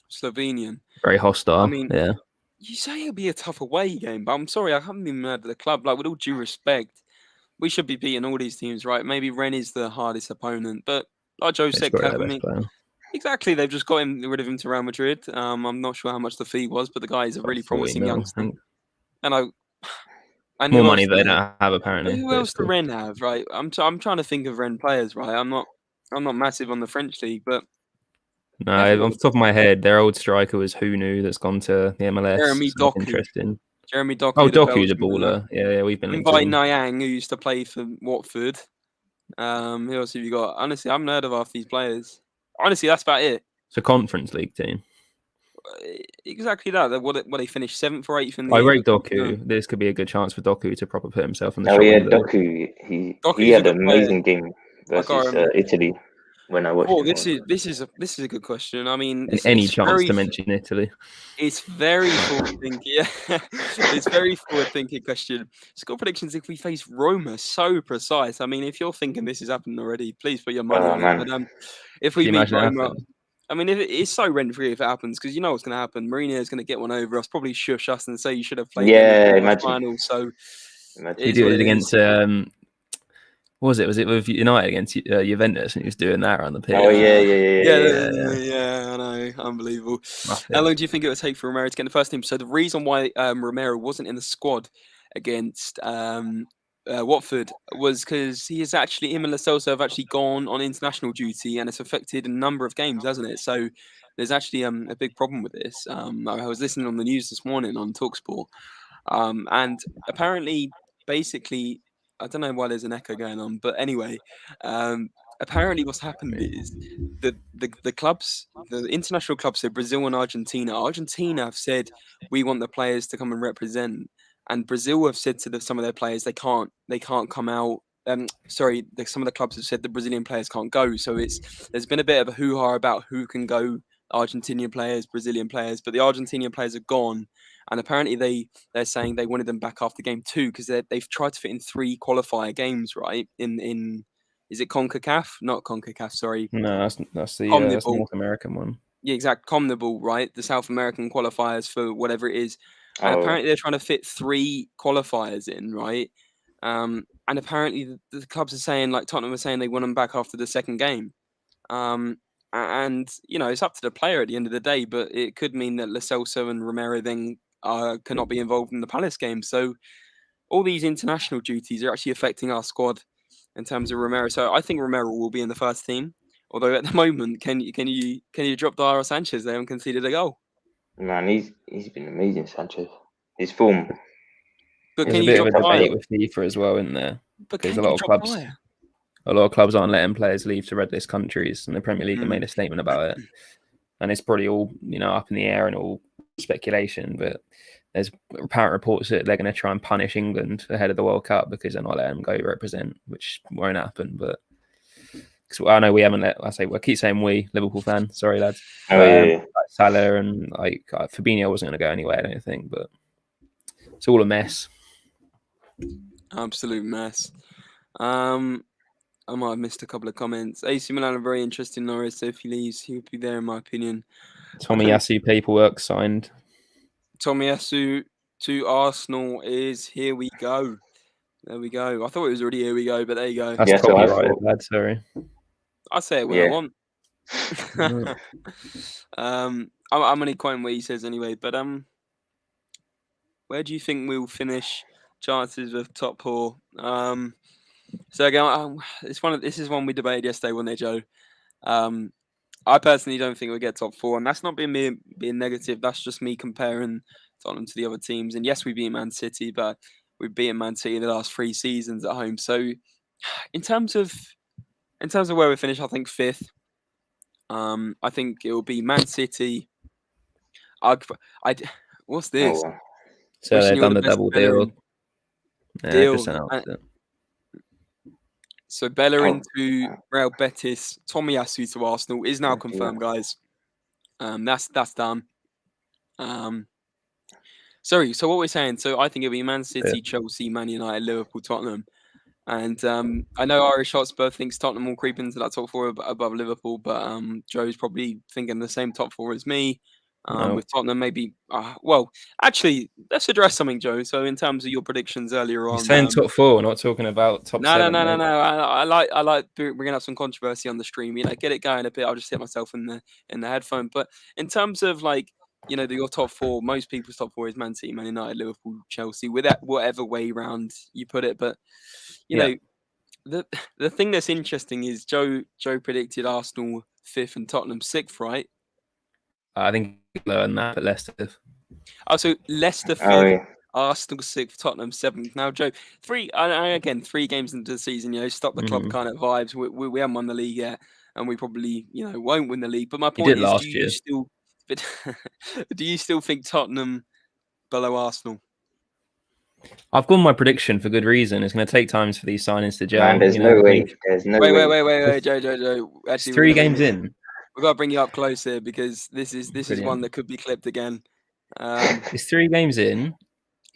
Slovenian. Very hostile. I mean, yeah. You say it'll be a tough away game, but I'm sorry, I haven't been mad at the club. Like, with all due respect, we should be beating all these teams, right? Maybe Rennes is the hardest opponent, but like Joe said, exactly, they've just got rid of him to Real Madrid. I'm not sure how much the fee was, but the guy is a really promising youngster. And I more money they don't have apparently. Who else do Rennes have, right? I'm trying to think of Rennes players, right? I'm not massive on the French league, but no, off the top of my head, their old striker was Hunu that's gone to the MLS. Jeremy Doku. Interesting. Jeremy Doku. Oh, Doku's a baller. Yeah, we've been inviting Nyang, who used to play for Watford. Who else have you got? Honestly, I haven't heard of half these players. Honestly, that's about it. It's a Conference League team. Exactly that. What they finished 7th or 8th in the I league. rate Doku. This could be a good chance for Doku to proper put himself on the Oh shop yeah, window. Doku. He Doku's had a an good player. amazing game versus Italy when I watched Oh, him. this is a good question. I mean, Any chance to mention Italy? It's very forward thinking. Yeah, it's very forward thinking question. Score predictions if we face Roma, so precise. I mean, if you're thinking this has happened already, please put your money on it. But if we beat Roma, I mean, if it's so rent free if it happens, because you know what's going to happen. Mourinho is going to get one over us, probably shush us and say you should have played in the final. So he did it against what was it? Was it with United against Juventus, and he was doing that around the pitch? Oh yeah. I know, unbelievable. How long do you think it would take for Romero to get in the first team? So the reason why Romero wasn't in the squad against Watford was because him and Lo Celso have actually gone on international duty, and it's affected a number of games, hasn't it? So there's actually a big problem with this. I was listening on the news this morning on TalkSport, and apparently, basically, I don't know why there's an echo going on, but anyway, apparently what's happened is the clubs, the international clubs, so Brazil and Argentina have said we want the players to come and represent, and Brazil have said to some of their players they can't come out. Some of the clubs have said the Brazilian players can't go. So there's been a bit of a hoo-ha about who can go, Argentinian players, Brazilian players, but the Argentinian players are gone. And apparently they're saying they wanted them back after game 2 because they've tried to fit in 3 qualifier games, right? In is it CONCACAF? Not CONCACAF, sorry. No, that's the North American one. Yeah, exact. CONMEBOL, right? The South American qualifiers for whatever it is. And apparently they're trying to fit 3 qualifiers in, right? And apparently the clubs are saying, like Tottenham are saying, they want them back after the second game. And it's up to the player at the end of the day, but it could mean that Lo Celso and Romero then cannot be involved in the Palace game. So all these international duties are actually affecting our squad in terms of Romero. So I think Romero will be in the first team. Although at the moment, can you drop Dairo Sanchez? They haven't conceded a goal. Man, he's been amazing, Sanchez. His form. But there's a bit of a debate with FIFA as well in there. But there's a lot of clubs aren't letting players leave to red list countries, and the Premier League have made a statement about it. And it's probably all up in the air and all speculation, but there's apparent reports that they're going to try and punish England ahead of the World Cup because they're not letting them go represent, which won't happen. But I know we haven't I keep saying we, Liverpool fan. Sorry, lads. Like Salah and Fabinho wasn't going to go anywhere, I don't think, but it's all a mess. Absolute mess. I might have missed a couple of comments. AC Milan are very interested in Norris, so if he leaves, he'll be there, in my opinion. Tomiyasu paperwork signed. Tomiyasu to Arsenal is here we go. There we go. I thought it was already here we go, but there you go. That's copyrighted, lad. Sorry. I say it when I want. I'm only quoting what he says anyway, but where do you think we'll finish chances of top 4? So again, this is one we debated yesterday, wasn't it, Joe? I personally don't think we'll get top 4, and that's not being negative. That's just me comparing Tottenham to the other teams. And yes, we beat Man City, but we've beaten Man City in the last 3 seasons at home. So, in terms of where we finish, I think 5th. I think it will be Man City. What's this? Oh, so they've done the double deal. So Bellerin to Real Betis, Tomiyasu to Arsenal is now confirmed, guys. That's done. Sorry. So what we're saying? So I think it'll be Man City, Chelsea, Man United, Liverpool, Tottenham, and I know Irish Hotspur thinks Tottenham will creep into that top 4 above Liverpool, but Joe's probably thinking the same top 4 as me. With Tottenham, maybe. Well, actually, let's address something, Joe. So, in terms of your predictions earlier on, you're saying top 4, we're not talking about top 7. No. I like bringing up some controversy on the stream. Get it going a bit. I'll just hit myself in the headphone. But in terms of your top 4, most people's top 4 is Man City, Man United, Liverpool, Chelsea. With that, whatever way round you put it, but know, the thing that's interesting is Joe predicted Arsenal 5th and Tottenham 6th, right? I think lower than that, but Leicester 5th. Oh, so Leicester 5th, Arsenal 6th, Tottenham 7th. Now, Joe, 3 games into the season, stop the club kind of vibes. We haven't won the league yet. and we probably, won't win the league. But my You point did is, last year. do you still think Tottenham below Arsenal? I've gone my prediction for good reason. It's going to take time for these signings to gel. Man, there's no way. There's no way. Wait, Joe. It's 3 games in. We've got to bring you up close here because this is one that could be clipped again. It's 3 games in.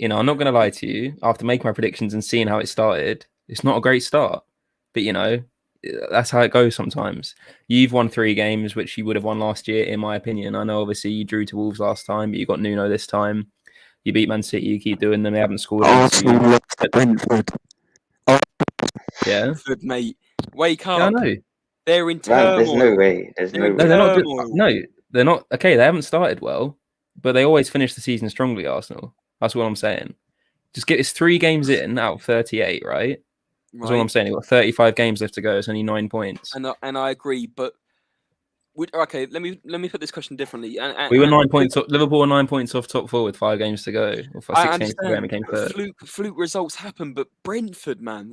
I'm not going to lie to you. After making my predictions and seeing how it started, it's not a great start. But, that's how it goes sometimes. You've won 3 games, which you would have won last year, in my opinion. I know, obviously, you drew to Wolves last time, but you got Nuno this time. You beat Man City. You keep doing them. They haven't scored. Brentford. Yeah. Brentford, mate. Wake up. Yeah, I know. They're in turmoil. There's no way. They're not. Okay, they haven't started well, but they always finish the season strongly, Arsenal. That's what I'm saying. It's 3 games in out of 38, right? That's what I'm saying. You've got 35 games left to go. It's only 9 points. And I agree, but okay, let me put this question differently. We were 9 points. Liverpool were 9 points off top 4 with 5 games to go. Or 6 games to go, and became third. Fluke results happen, but Brentford, man,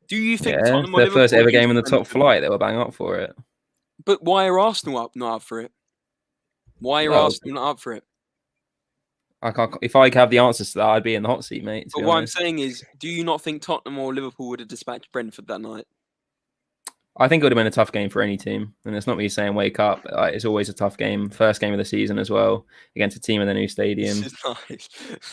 do you think Tottenham their first ever game in the top flight? They were bang up for it. But why are Arsenal not up for it? Why are Arsenal not up for it? I can't. If I have the answers to that, I'd be in the hot seat, mate. But what I'm saying is, do you not think Tottenham or Liverpool would have dispatched Brentford that night? I think it would have been a tough game for any team. And it's not me saying wake up. It's always a tough game. First game of the season as well, against a team in the new stadium.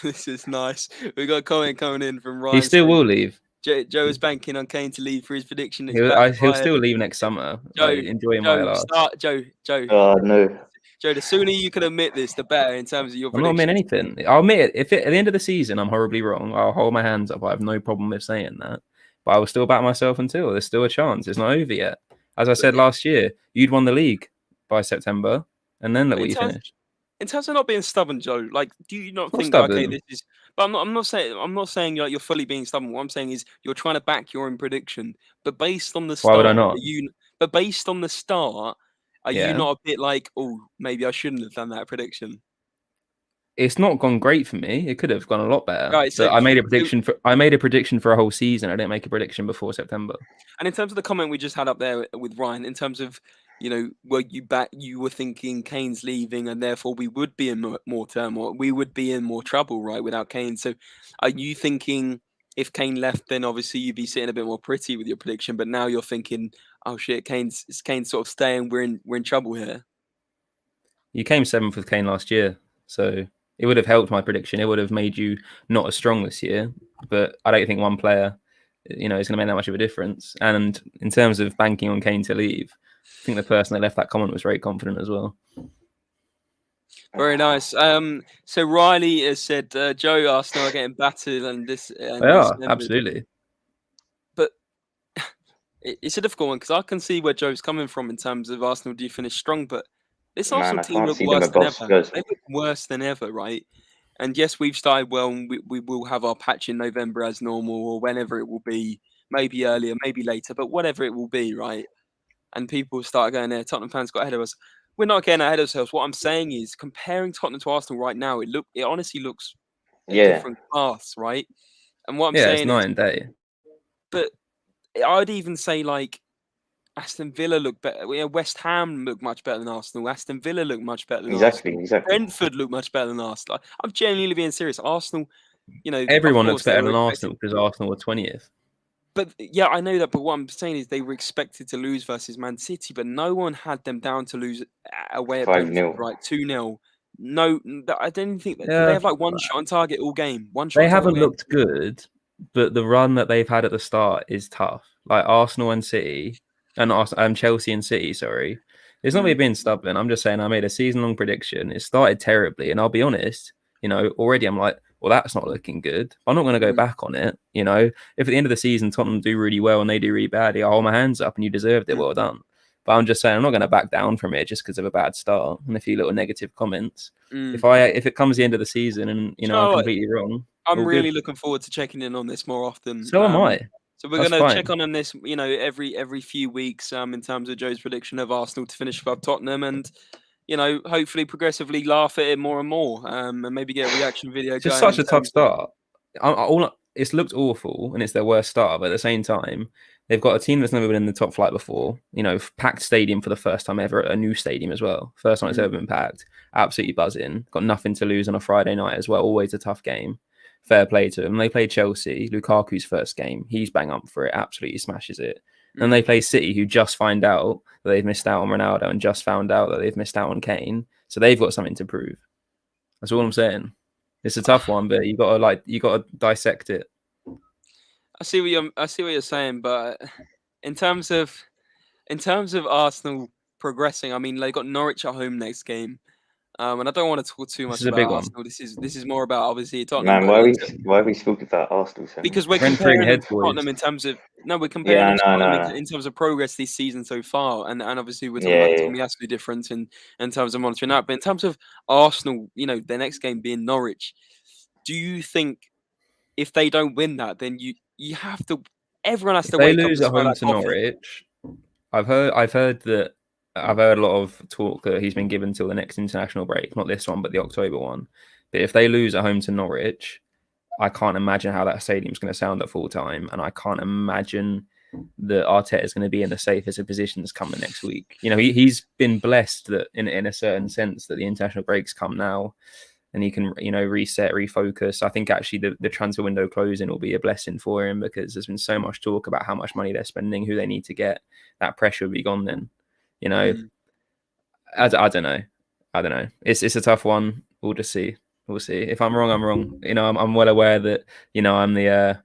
This is nice. We got a comment coming in from Ryan. He still will leave. Joe is banking on Kane to leave for his prediction. He'll still leave next summer. Joe, enjoying my life. Joe. Oh, no. Joe, the sooner you can admit this, the better in terms of your prediction. I'm not admitting anything. I'll admit it. If at the end of the season I'm horribly wrong, I'll hold my hands up. I have no problem with saying that. But I will still back myself until there's still a chance. It's not over yet. As I said last year, you'd won the league by September, and then look what you finished. In terms of not being stubborn, Joe, do you not think stubborn. Okay, this is? But I'm not saying you're fully being stubborn. What I'm saying is you're trying to back your own prediction, but based on the start, why would I not? But based on the start, are Yeah. you not a bit like, oh, maybe I shouldn't have done that prediction? It's not gone great for me. It could have gone a lot better. Right, so I made a prediction for a whole season. I didn't make a prediction before September. And in terms of the comment we just had up there with Ryan, in terms of you were thinking Kane's leaving, and therefore we would be in more turmoil. We would be in more trouble, right, without Kane. So, are you thinking if Kane left, then obviously you'd be sitting a bit more pretty with your prediction? But now you're thinking, oh shit, Kane's sort of staying. We're in trouble here. You came 7th with Kane last year, so it would have helped my prediction. It would have made you not as strong this year. But I don't think one player, is going to make that much of a difference. And in terms of banking on Kane to leave, I think the person that left that comment was very confident as well. Very nice. So Riley has said, Joe, Arsenal are getting battered, and this. They are, absolutely. But it's a difficult one because I can see where Joe's coming from in terms of Arsenal do finish strong, but this Arsenal team look worse than ever. They look worse than ever, right? And yes, we've started well, and we will have our patch in November as normal, or whenever it will be, maybe earlier, maybe later, but whatever it will be, right? And people start going there. Tottenham fans got ahead of us. We're not getting ahead of ourselves. What I'm saying is, comparing Tottenham to Arsenal right now, it honestly looks a different class, right? And what I'm saying it's night and day. But I'd even say Aston Villa look better. West Ham look much better than Arsenal. Aston Villa look much better than Arsenal. Exactly. Brentford look much better than Arsenal. I'm genuinely being serious. Arsenal, everyone looks better than Arsenal because Arsenal were 20th. But yeah, I know that. But what I'm saying is they were expected to lose versus Man City, but no one had them down to lose away at Brentford, right? 2-0. No, I don't think they have one shot on target all game. They haven't looked good, but the run that they've had at the start is tough. Like Arsenal and City, and Chelsea and City. Sorry, it's not me being stubborn. I'm just saying I made a season-long prediction. It started terribly, and I'll be honest. Already I'm like, well, that's not looking good. I'm not going to go back on it. If at the end of the season Tottenham do really well and they do really badly, I'll hold my hands up and you deserved it. Well done. But I'm just saying I'm not going to back down from it just because of a bad start and a few little negative comments. If it comes the end of the season and I'm completely wrong, I'm really looking forward to checking in on this more often. So am I. So we're going to check on this, every few weeks in terms of Joe's prediction of Arsenal to finish above Tottenham and. Hopefully progressively laugh at it more and more, and maybe get a reaction video. It's just such a tough start. It's looked awful, and it's their worst start. But at the same time, They've got a team that's never been in the top flight before. Packed stadium for the first time ever, a new stadium as well. First time it's ever been packed. Absolutely buzzing. Got nothing to lose on a Friday night as well. Always a tough game. Fair play to them. They play Chelsea. Lukaku's first game. He's bang up for it. Absolutely smashes it. And they play City, who just find out that they've missed out on Ronaldo and just found out that they've missed out on Kane. So they've got something to prove. That's all I'm saying. It's a tough one, but you gotta dissect it. I see what you're saying, but in terms of Arsenal progressing, I mean, they got Norwich at home next game. And I don't want to talk too much about Arsenal. This is more about obviously Tottenham. Man, why are we speaking about Arsenal? Because we're comparing them to Tottenham in terms of we're comparing them in terms of progress this season so far, and obviously we're talking about the Tommy Asu difference in terms of monitoring that. But in terms of Arsenal, their next game being Norwich, do you think if they don't win that, then you have to everyone has to wake up and smell that coffee? They lose at home to Norwich. I've heard a lot of talk that he's been given till the next international break, not this one, but the October one. But if they lose at home to Norwich, I can't imagine how that stadium's going to sound at full time, and I can't imagine that Arteta is going to be in the safest of positions coming next week. He's been blessed that in a certain sense that the international breaks come now, and he can reset, refocus. I think actually the transfer window closing will be a blessing for him, because there's been so much talk about how much money they're spending, who they need to get. That pressure will be gone then. I don't know. It's a tough one. We'll just see. We'll see. If I'm wrong, I'm wrong. I'm well aware that I'm the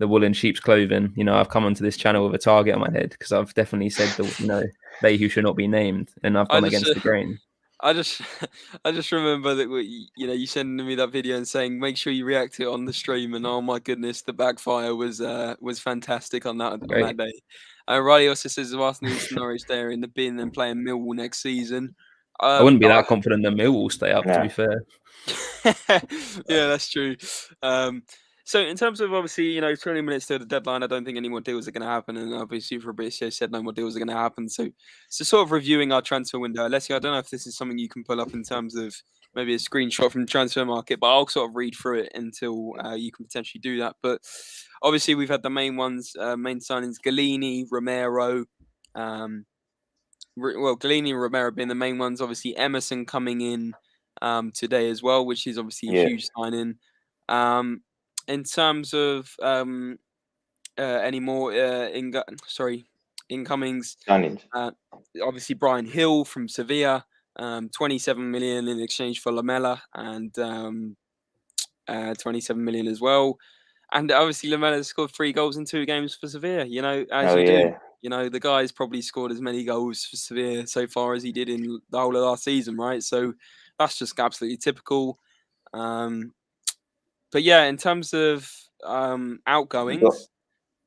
wool in sheep's clothing. I've come onto this channel with a target on my head because I've definitely said they who should not be named, and I've gone against the grain. I just remember that you sending me that video and saying make sure you react to it on the stream, and oh my goodness, the backfire was fantastic on that day. Riley also says Arsenal's Norwich there in the bin and playing Millwall next season. I wouldn't be that confident that Millwall will stay up. To be fair, yeah, that's true. So in terms of obviously 20 minutes to the deadline, I don't think any more deals are going to happen, and obviously Fabrizio said no more deals are going to happen. So sort of reviewing our transfer window. Alessio, I don't know if this is something you can pull up in terms of maybe a screenshot from the transfer market, but I'll sort of read through it until you can potentially do that. But obviously we've had the main ones, main signings: Galini, Romero. Galini and Romero being the main ones. Obviously Emerson coming in today as well, which is obviously a huge signing. In terms of any more incomings, obviously Brian Hill from Sevilla, 27 million in exchange for Lamela, and 27 million as well. And obviously Lamela scored 3 goals in 2 games for Sevilla. Do. The guy's probably scored as many goals for Sevilla so far as he did in the whole of last season, right? So that's just absolutely typical. But yeah, in terms of outgoings,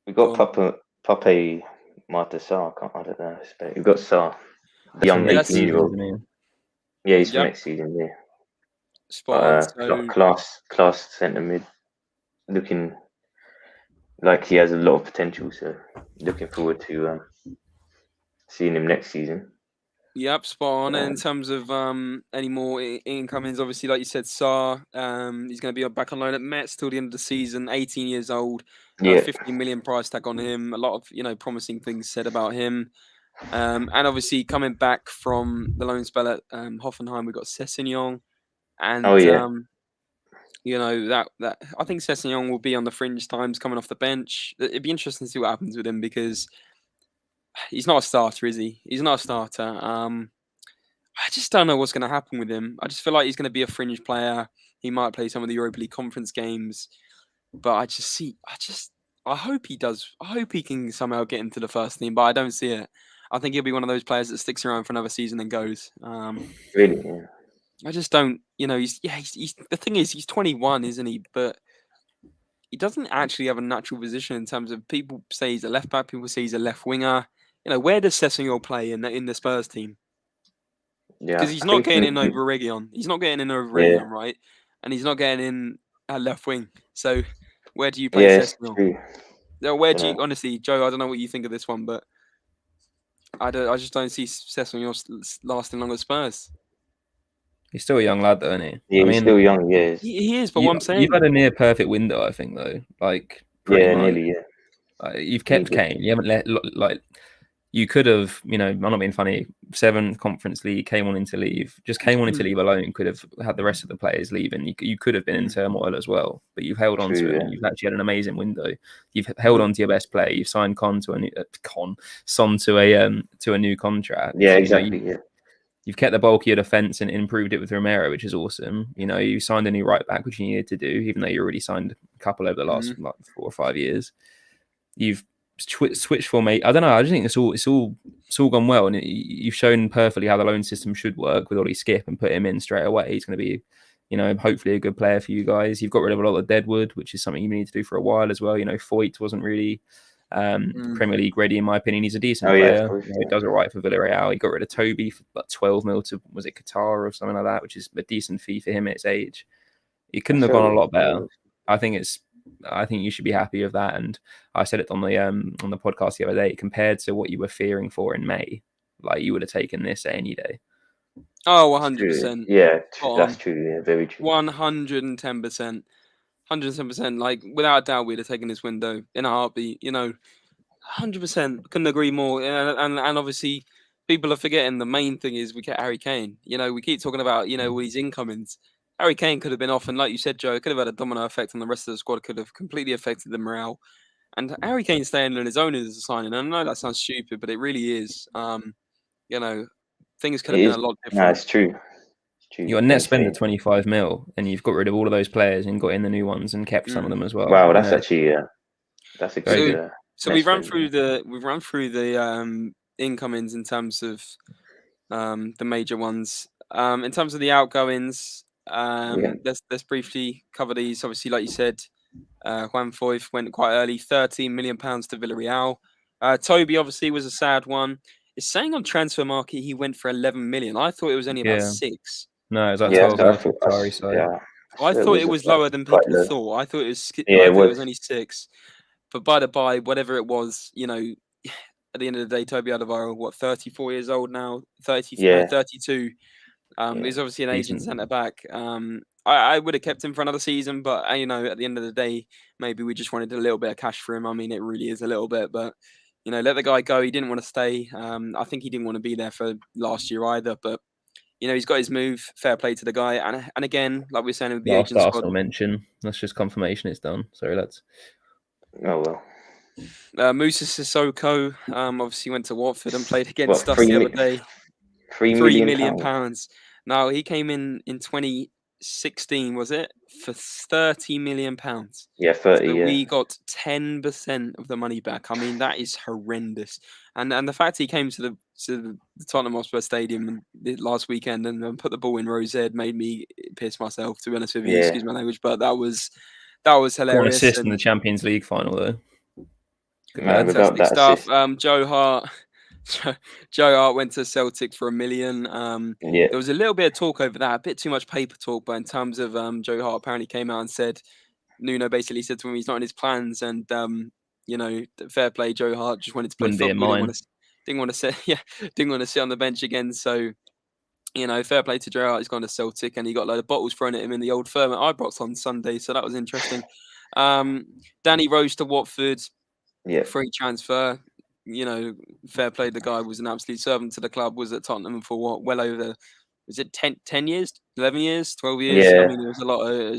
we got Pape Martasar. I don't know. We've got Sarr, the young 18-year-old. Yeah, he's for next season. Yeah, spot on. Class centre mid, looking like he has a lot of potential. So looking forward to seeing him next season. Yep, spot on. And in terms of any more incomings, obviously, like you said, Sarr, he's going to be back on loan at Metz till the end of the season. 18 years old, 15 million price tag on him. A lot of promising things said about him. And obviously, coming back from the loan spell at Hoffenheim, we got Sessegnon, and that I think Sessegnon will be on the fringe times coming off the bench. It'd be interesting to see what happens with him because he's not a starter, is he? He's not a starter. I just don't know what's going to happen with him. I just feel like he's going to be a fringe player. He might play some of the Europa League conference games, but I hope he does. I hope he can somehow get into the first team, but I don't see it. I think he'll be one of those players that sticks around for another season and goes. Really? Yeah. I just don't. He's the thing is he's 21, isn't he? But he doesn't actually have a natural position in terms of people say he's a left back, people say he's a left winger. Where does Sessegnon play in the Spurs team? Yeah, because he's not getting in over Region. He's not getting in over Region, right? And he's not getting in at left wing. So where do you play Sessegnon? Where do you honestly, Joe? I don't know what you think of this one, but I just don't see Sessegnon lasting long at Spurs. He's still a young lad, though, isn't he? Yeah, he's still young. Yeah, he is. But what I'm saying, you've had a near perfect window, I think, though. Like, nearly. Yeah. You've kept Kane. You haven't like. You could have, I'm not being funny. 7 Conference League, came wanting to leave. Just came wanting to leave alone. Could have had the rest of the players leaving. You could have been in turmoil as well, but you've held on to it. And you've actually had an amazing window. You've held on to your best player. You've signed Son to a new contract. Yeah, exactly. You've kept the bulk of your defence and improved it with Romero, which is awesome. You signed a new right back, which you needed to do, even though you already signed a couple over the last 4 or 5 years. You've switch formate. I don't know. I just think it's all gone well, and you've shown perfectly how the loan system should work with Ollie Skip and put him in straight away. He's going to be, hopefully a good player for you guys. You've got rid of a lot of deadwood, which is something you need to do for a while as well. Foyt wasn't really Premier League ready, in my opinion. He's a decent player. He does all right for Villarreal. He got rid of Toby for about 12 mil to, was it Qatar or something like that, which is a decent fee for him at his age. He couldn't have gone a lot better. I think you should be happy with that. And I said it on the podcast the other day, compared to what you were fearing for in May, like you would have taken this any day. Oh, 100%. Yeah, that's true. Yeah, very true. 110%. 110%. Like, without a doubt, we'd have taken this window in a heartbeat. 100%. Couldn't agree more. And obviously, people are forgetting the main thing is we get Harry Kane. We keep talking about, all these incomings. Harry Kane could have been off, and like you said, Joe, it could have had a domino effect on the rest of the squad, could have completely affected the morale. And Harry Kane staying on his own is a signing. I know that sounds stupid, but it really is. Things could have been a lot different. No, it's true. You're a net spend of 25 mil, and you've got rid of all of those players and got in the new ones and kept some of them as well. Wow, that's actually that's a good. So we've run through the incomings in terms of the major ones. In terms of the outgoings, let's briefly cover these. Obviously, like you said, Juan Foyth went quite early, £13 million to Villarreal. Toby obviously was a sad one. It's saying on Transfer Market he went for 11 million. I thought it was only about 6. No, it was like 12 million for Qatari side. I thought it was lower than people thought. I thought it was. It was only 6. But by the by, whatever it was, at the end of the day, Toby Alderweireld, 34 years old now, 32. He's obviously an agent centre back. I would have kept him for another season, but at the end of the day, maybe we just wanted a little bit of cash for him. I mean, it really is a little bit, but let the guy go. He didn't want to stay. I think he didn't want to be there for last year either. But he's got his move. Fair play to the guy. And again, like we were saying with the agent squad, Arsenal mention. That's just confirmation it's done. Sorry, lads. Oh well. Musa Sissoko obviously went to Watford and played against us the other day. £3 million. Now he came in 2016, was it, for £30 million? Yeah, 30. So we got 10% of the money back. I mean, that is horrendous. And the fact he came to the Tottenham Hotspur Stadium last weekend and put the ball in Rose Ed made me piss myself. To be honest with you, excuse my language, but that was hilarious. Got an assist in the Champions League final though. Fantastic stuff. Joe Hart went to Celtic for $1 million. There was a little bit of talk over that, a bit too much paper talk, but in terms of Joe Hart apparently came out and said Nuno basically said to him he's not in his plans, and fair play, Joe Hart just wanted to play football. Didn't want to sit on the bench again. So fair play to Joe Hart. He's gone to Celtic and he got a load of bottles thrown at him in the old firm at Ibrox on Sunday, so that was interesting. Danny Rose to Watford. Free transfer. Fair play. The guy was an absolute servant to the club. Was at Tottenham for well over, is it 10 years, 11 years, 12 years? Yeah. I mean, it was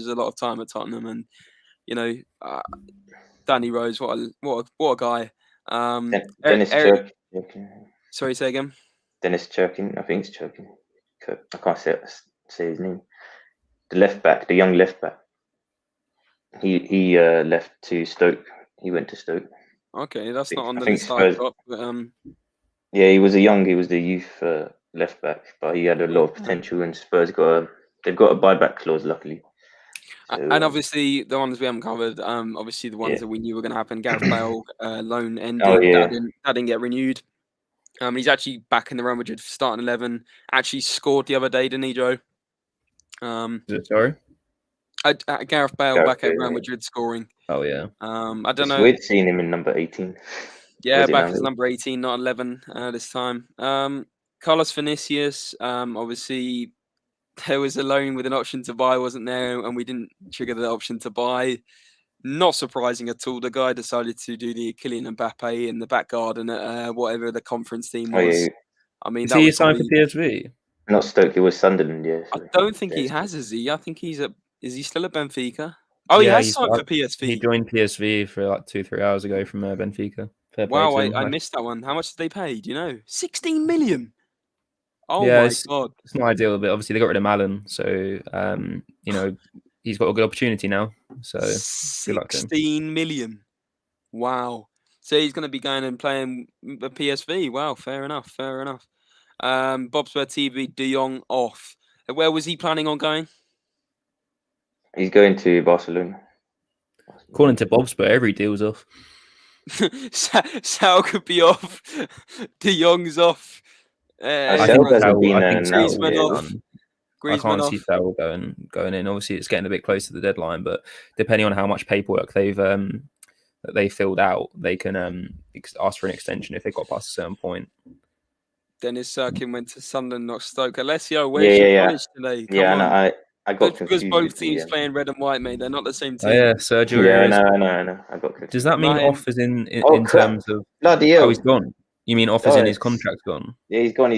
a lot of time at Tottenham, and Danny Rose, what a guy. Dennis Churkin. Sorry, say again. Dennis Churkin. I think it's Churkin. I can't say his name. The left back, the young left back. He left to Stoke. He went to Stoke. Okay, that's not on the list I got. Yeah, he was the youth left back, but he had a lot of potential, and Spurs they've got a buyback clause, luckily. So, and obviously the ones we haven't covered, obviously the ones that we knew were going to happen. Gareth Bale loan ended. That didn't get renewed. He's actually back in the Real Madrid starting 11. Actually scored the other day, didn't he, Joe? Sorry. Gareth Bale back at Real Madrid scoring. Oh yeah. I don't know. It's weird seeing him in number 18. Yeah, back as number 18, not 11 this time. Carlos Vinicius, obviously there was a loan with an option to buy, wasn't there? And we didn't trigger the option to buy. Not surprising at all. The guy decided to do the Kylian Mbappe in the back garden at whatever the conference team Oh was. yeah, I mean, Is that he was signed for probably. PSV? not Stoke. It was Sunderland. Yeah. I Sorry. don't think he Yes. has, is he? I think he's at. Is he still at Benfica? Oh, he Yeah, has signed for he PSV. joined PSV for like 2-3 hours ago from Benfica. Fair play Wow, to him. I missed that one. How much did they pay? Do you know? 16 million. Oh Yeah, my god. it's not ideal, but obviously they got rid of Malin, so he's got a good opportunity now. So good luck to him. 16 million. Wow. So he's going to be going and playing the PSV. Wow, fair enough. Fair enough. Bobsware TV, De Jong off. Where was he planning on going? He's going to Barcelona. According to Bob's, but every deal's off. Sal could be off. De Jong's off. I Sal think hasn't been Sal's Griezmann yeah, off. I Griezmann can't off. see Sal going in. Obviously, it's getting a bit close to the deadline, but depending on how much paperwork that they filled out, they can ask for an extension if they got past a certain point. Dennis Sirkin went to Sunderland, not Stoke. Alessio, where's your knowledge today? Come Yeah, on. I got Just because confused both with teams the. playing red and white, mate. They're not the same Oh team. yeah, Sergio. Yeah, I know. I got confused. Does that mean Nothing. off as in Oh, crap. terms of? Bloody Oh, hell. he's gone. You mean off as in his contract's gone? Yeah, he's gone.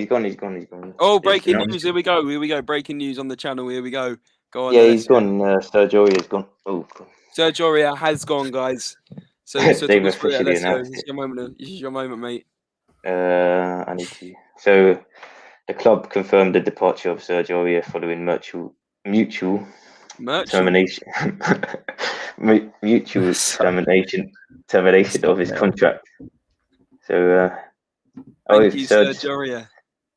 Oh, breaking news. Here we go. Breaking news on the channel. Here we go. Go on, Yeah, he's Alessio. gone. Sergio is gone. Oh, Sergio Aurier has gone, guys. So they've talk us through it, officially Alessio. announced This it. is your moment, mate. I need to. So, the club confirmed the departure of Sergio Aurier following mutual termination. Mutual termination of his contract. So, Thank you, Serge. Sergio Aurier.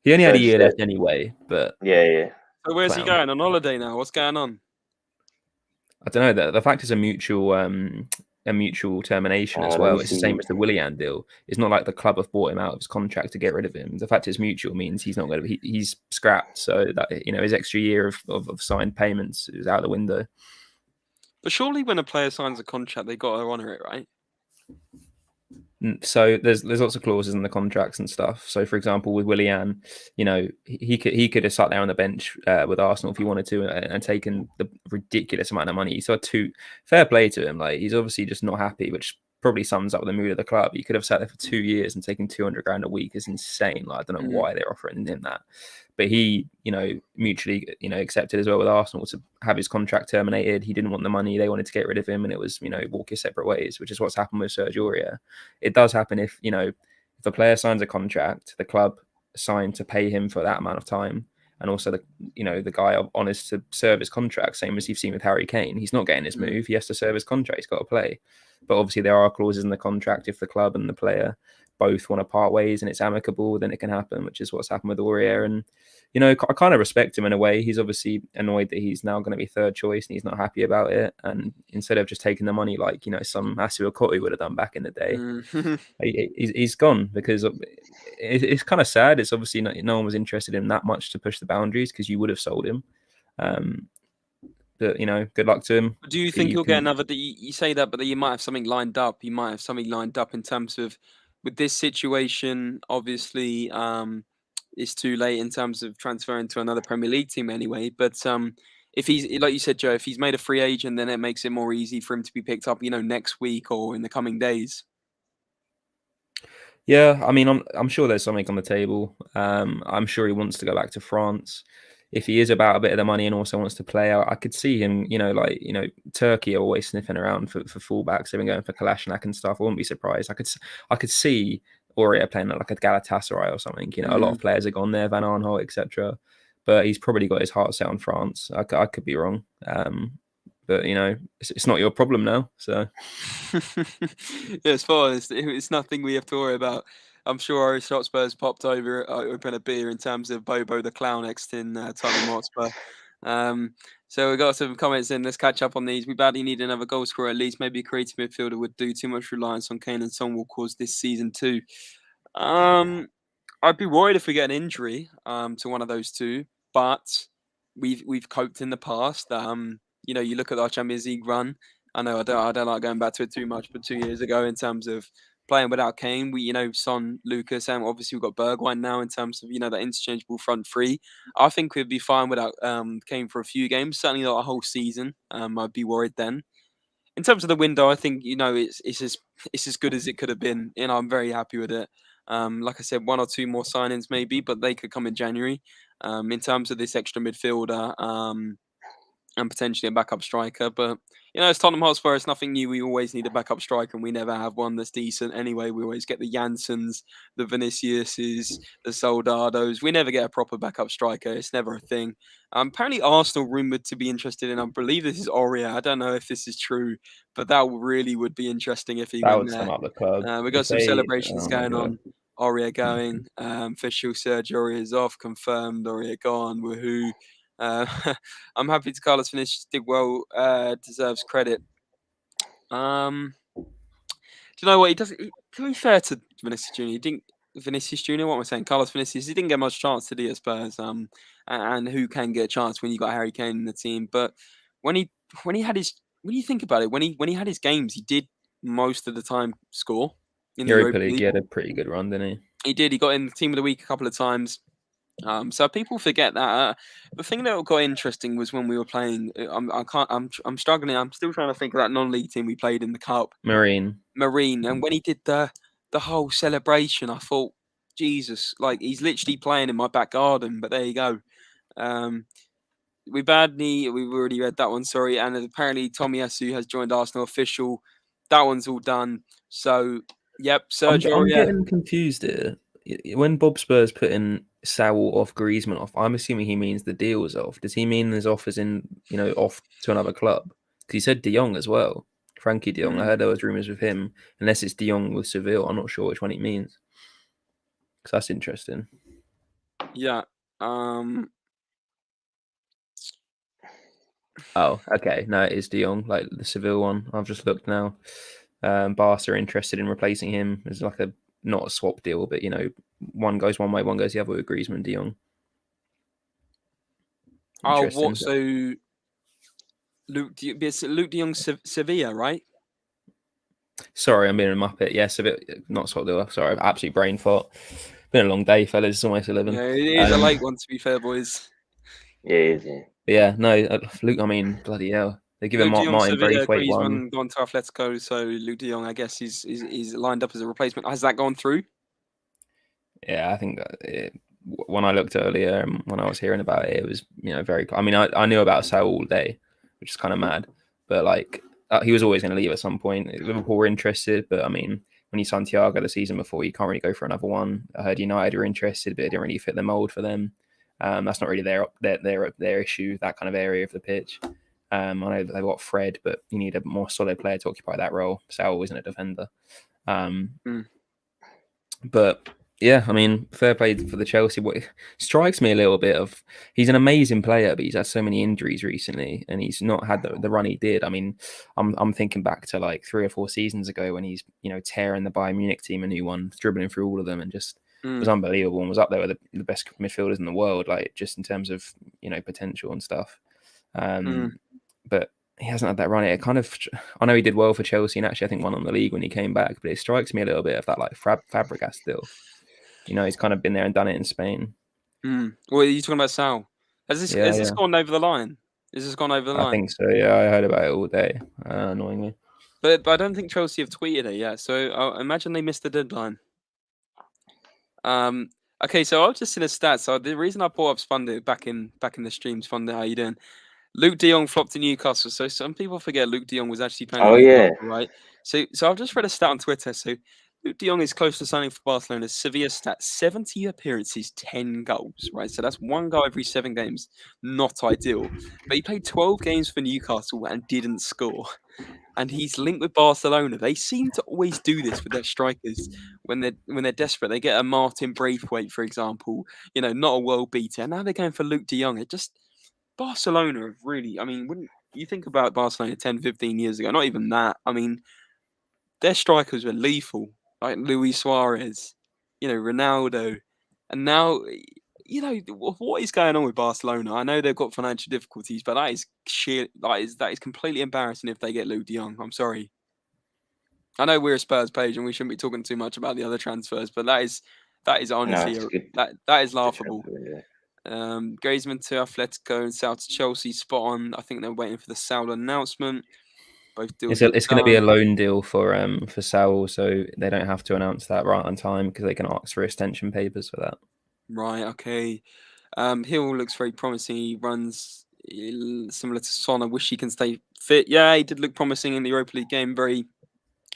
He only had a Serge year said- left anyway, but Yeah. So where's he going? On holiday now? What's going on? I don't know. The fact is a mutual termination as well. It's the same as the Willian deal. It's not like the club have bought him out of his contract to get rid of him. The fact it's mutual means he's not going to be. He's scrapped. So that his extra year of signed payments is out the window. But surely, when a player signs a contract, they got to honour it, right? So there's lots of clauses in the contracts and stuff. So for example, with Willian, he could have sat there on the bench with Arsenal if he wanted to and taken the ridiculous amount of money. So fair play to him. Like he's obviously just not happy, which probably sums up the mood of the club. He could have sat there for 2 years and taken 200 grand a week. It's insane. Like I don't know why they're offering him that. But he, mutually, accepted as well with Arsenal to have his contract terminated. He didn't want the money. They wanted to get rid of him. And it was, walk your separate ways, which is what's happened with Sergio Aurier. It does happen if a player signs a contract, the club signed to pay him for that amount of time. And also, the guy honest to serve his contract, same as you've seen with Harry Kane. He's not getting his move. He has to serve his contract. He's got to play. But obviously, there are clauses in the contract if the club and the player both want to part ways and it's amicable, then it can happen, which is what's happened with Aurier. And, I kind of respect him in a way. He's obviously annoyed that he's now going to be third choice and he's not happy about it. And instead of just taking the money like, some Asu Okotu would have done back in the day, he's gone because it's kind of sad. It's obviously no one was interested in that much to push the boundaries because you would have sold him. But, good luck to him. Do you think he'll get another? You say that, but you might have something lined up. You might have something lined up in terms of with this situation. Obviously, it's too late in terms of transferring to another Premier League team anyway. But if he's like you said, Joe, if he's made a free agent, then it makes it more easy for him to be picked up, next week or in the coming days. Yeah, I mean, I'm sure there's something on the table. I'm sure he wants to go back to France. If he is about a bit of the money and also wants to play out, I could see him, Turkey are always sniffing around for fullbacks. They've been going for Kolasinac and stuff. I wouldn't be surprised. I could see Aurier playing like a Galatasaray or something. A lot of players have gone there, Van Aanholt, etc. But he's probably got his heart set on France. I could be wrong. But it's not your problem now. So yeah, as far as it's nothing we have to worry about. I'm sure Irish Hotspurs popped over, open a beer in terms of Bobo the Clown next in Tottenham Hotspur. So we got some comments in. Let's catch up on these. We badly need another goal scorer at least. Maybe a creative midfielder would do. Too much reliance on Kane and Son will cause this season too. I'd be worried if we get an injury to one of those two, but we've coped in the past. You look at our Champions League run. I know I don't like going back to it too much, but 2 years ago in terms of playing without Kane, we Son, Lucas, and obviously we've got Bergwijn now in terms of that interchangeable front three. I think we'd be fine without Kane for a few games, certainly not a whole season. I'd be worried then. in terms of the window, I think it's as good as it could have been. I'm very happy with it. Like I said, one or two more signings maybe, but they could come in January. In terms of this extra midfielder, and potentially a backup striker. But it's Tottenham Hotspur. It's nothing new. We always need a backup striker, and we never have one that's decent anyway. We always get the Janssens, the Viniciuses, the Soldados. We never get a proper backup striker. It's never a thing. Apparently, Arsenal rumored to be interested in. I believe this is Aurier. I don't know if this is true, but that really would be interesting if he That went would sum there. up the club. We got If some they, celebrations oh my going God. on. Aurier going. Official Sergio Aurier is off. Confirmed. Aurier gone. Woohoo. I'm happy to Carlos Vinicius did well, deserves credit. Do you know what he does? To be fair to Vinicius Junior, he didn't. Vinicius Junior, what am I saying? Carlos Vinicius, he didn't get much chance to at Spurs. And who can get a chance when you got Harry Kane in the team? But when he had his, when you think about it, when he had his games, he did most of the time score in the Europa Europa League, League. he had a pretty good run, didn't he? He did. He got in the team of the week a couple of times. So people forget that. The thing that got interesting was when we were playing. I'm struggling. I'm still trying to think of that non-league team we played in the cup. Marine. And when he did the whole celebration, I thought, Jesus, like he's literally playing in my back garden. But there you go. We've already read that one. Sorry, and apparently Tomiyasu has joined Arsenal official. That one's all done. So yep, Sergio. I'm getting confused here. When Bob Spurs put in Saul off, Griezmann off, I'm assuming he means the deal was off. Does he mean there's off as in, off to another club? Because he said De Jong as well. Frankie De Jong. I heard there was rumours with him. Unless it's De Jong with Seville. I'm not sure which one he means. Because that's interesting. Yeah. Oh, okay. No, it is De Jong, like the Seville one. I've just looked now. Barca are interested in replacing him as like not a swap deal, but one goes one way, one goes the other with Griezmann, De Jong. Oh, what? So Luke De Jong, Sevilla, right? Sorry, I'm being a muppet. Yeah, Sevilla, not swap deal. Sorry, absolute brain fart. Been a long day, fellas. It's almost 11. Yeah, it is a late one, to be fair, boys. Yeah, it is. Yeah. Yeah, no, Luke. I mean, bloody hell. They're giving Martin Braithwaite one. Gone to Atletico, so Luke De Jong, I guess, is lined up as a replacement. Has that gone through? Yeah, I think that when I looked earlier, when I was hearing about it, it was very. I mean, I knew about Saul all day, which is kind of mad, but like he was always going to leave at some point. Liverpool were interested, but I mean, when you signed Thiago the season before, you can't really go for another one. I heard United were interested, but it didn't really fit the mold for them. That's not really their issue, that kind of area of the pitch. I know they've got Fred, but you need a more solid player to occupy that role. Saul isn't a defender. But yeah, I mean, fair play for the Chelsea. What strikes me a little bit of he's an amazing player, but he's had so many injuries recently, and he's not had the run he did. I mean, I'm thinking back to like 3 or 4 seasons ago when he's tearing the Bayern Munich team a new one, dribbling through all of them, and just was unbelievable and was up there with the best midfielders in the world, like just in terms of potential and stuff. But he hasn't had that run. It kind of, I know he did well for Chelsea, and actually I think won on the league when he came back. But it strikes me a little bit of that like Fabregas still. He's kind of been there and done it in Spain. Well, are you talking about Sal? Has this gone over the line? Is this gone over the line? I think so. Yeah, I heard about it all day. Annoyingly, but I don't think Chelsea have tweeted it yet. So I imagine they missed the deadline. Okay, so I was just in a stat. So the reason I brought up Spundet back in the streams, Spundet, how you doing? Luke De Jong flopped to Newcastle. So some people forget Luke De Jong was actually playing at Newcastle, right? So I've just read a stat on Twitter. So Luke De Jong is close to signing for Barcelona. Sevilla stat: 70 appearances, 10 goals, right? So that's 1 goal every 7 games. Not ideal. But he played 12 games for Newcastle and didn't score. And he's linked with Barcelona. They seem to always do this with their strikers when they're desperate. They get a Martin Braithwaite, for example, not a world beater. And now they're going for Luke De Jong. It just Barcelona have really, I mean, wouldn't you think about Barcelona 10, 15 years ago? Not even that. I mean, their strikers were lethal, like Luis Suarez, Ronaldo. And now, what is going on with Barcelona? I know they've got financial difficulties, but that is sheer, that is completely embarrassing if they get Luke De Jong. I'm sorry. I know we're a Spurs page and we shouldn't be talking too much about the other transfers, but that is honestly that is laughable. Griezmann to Atletico and Sal to Chelsea, spot on. I think they're waiting for the Sal announcement. Both deals It's going to be a done. loan deal for Saul, so they don't have to announce that right on time because they can ask for extension papers for that. Right. Okay. Hill looks very promising. He runs similar to Son. I wish he can stay fit. Yeah, he did look promising in the Europa League game. Very,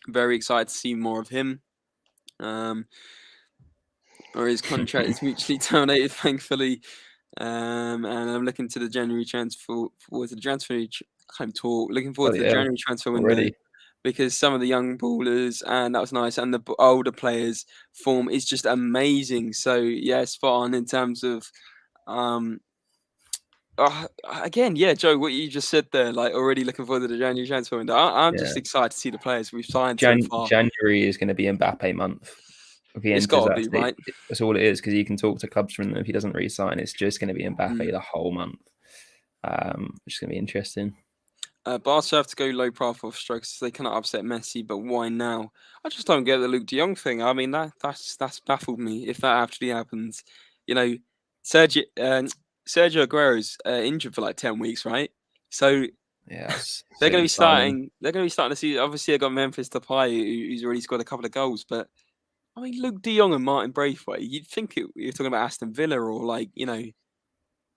very excited to see more of him. Or his contract is mutually terminated, thankfully. And I'm looking to the January transfer. Looking forward to the January transfer window. Already. Because some of the young ballers, and that was nice, and the older players' form is just amazing. So yeah, spot on in terms of, again, yeah, Joe, what you just said there, like already looking forward to the January transfer window. I'm just excited to see the players we've signed so far. January is going to be Mbappe month. If he It's enters got to that be, right? That's all it is, because he can talk to clubs from them. If he doesn't re-sign, it's just going to be Mbappe the whole month, which is going to be interesting. Barca have to go low profile strokes. They cannot upset Messi, but why now? I just don't get the Luke De Jong thing. I mean, that's baffled me. If that actually happens, you know, Sergio Aguero's injured for like 10 weeks, right? So yes, they're going to be starting. They're going to be starting to see. Obviously, they got Memphis Depay, who's already scored a couple of goals. But I mean, Luke De Jong and Martin Braithwaite. You'd think you're talking about Aston Villa or like,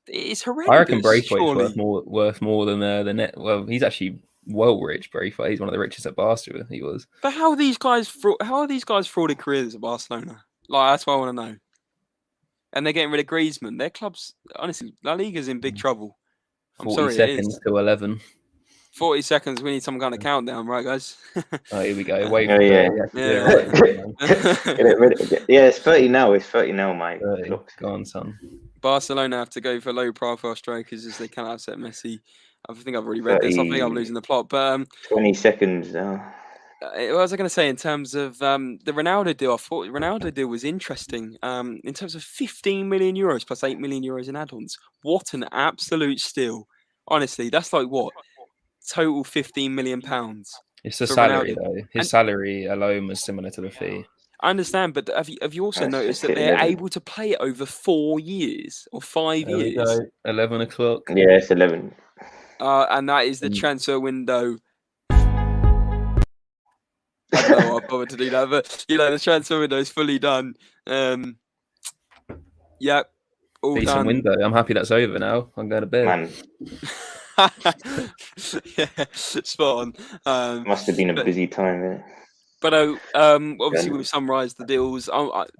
it's horrendous. I reckon Braithwaite's surely. worth more than the net. Well, he's actually well rich. Braithwaite, he's one of the richest at Barcelona. He was. But how are these guys frauded careers at Barcelona? Like, that's what I want to know. And they're getting rid of Griezmann. Their clubs, honestly, La Liga's in big trouble. I'm 40 sorry, seconds to 11. 40 seconds. We need some kind of countdown, right, guys? Oh, here we go. Wait. Yeah. Yeah, it's 30 now. It's 30 now, mate. Go on, son. Barcelona have to go for low-profile strikers as they cannot upset Messi. I think I've already read this. I think I'm losing the plot. But 20 seconds now. What was I going to say in terms of the Ronaldo deal? I thought the Ronaldo deal was interesting. In terms of 15 million euros plus 8 million euros in add-ons. What an absolute steal! Honestly, that's like what total 15 million pounds. It's the salary though. His salary alone was similar to the fee. I understand, but have you also noticed that they're able to play it over 4 years or 5 years? There we go. 11 o'clock. Yeah, it's 11. And that is the transfer window. I don't know why I bothered to do that, but the transfer window is fully done. Yeah, all decent done. window. I'm happy that's over now. I'm going to bed. Man. Yeah, spot on. Must have been a busy time, yeah. But obviously we've summarised the deals.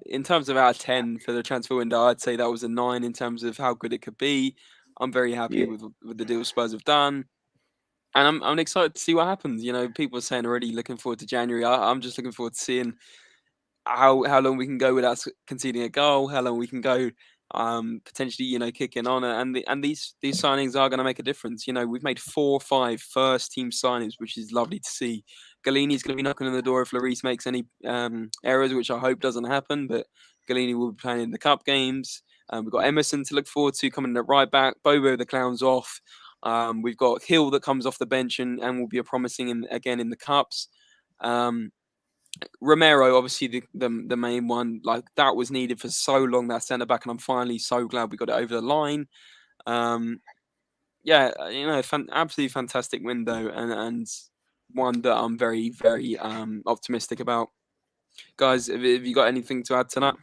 In terms of out of 10 for the transfer window, I'd say that was a 9 in terms of how good it could be. I'm very happy with the deals Spurs have done. And I'm excited to see what happens. People are saying already looking forward to January. I'm just looking forward to seeing how long we can go without conceding a goal, how long we can go potentially, kicking on. And these signings are going to make a difference. We've made 4 or 5 first team signings, which is lovely to see. Galini's going to be knocking on the door if Lloris makes any errors, which I hope doesn't happen. But Galini will be playing in the cup games. We've got Emerson to look forward to coming at right back. Bobo the clown's off. We've got Hill that comes off the bench and will be a promising again in the cups. Romero, obviously the main one, like that was needed for so long, that centre back, and I'm finally so glad we got it over the line. Absolutely fantastic window and one that I'm very, very optimistic about. Guys, have you got anything to add to that?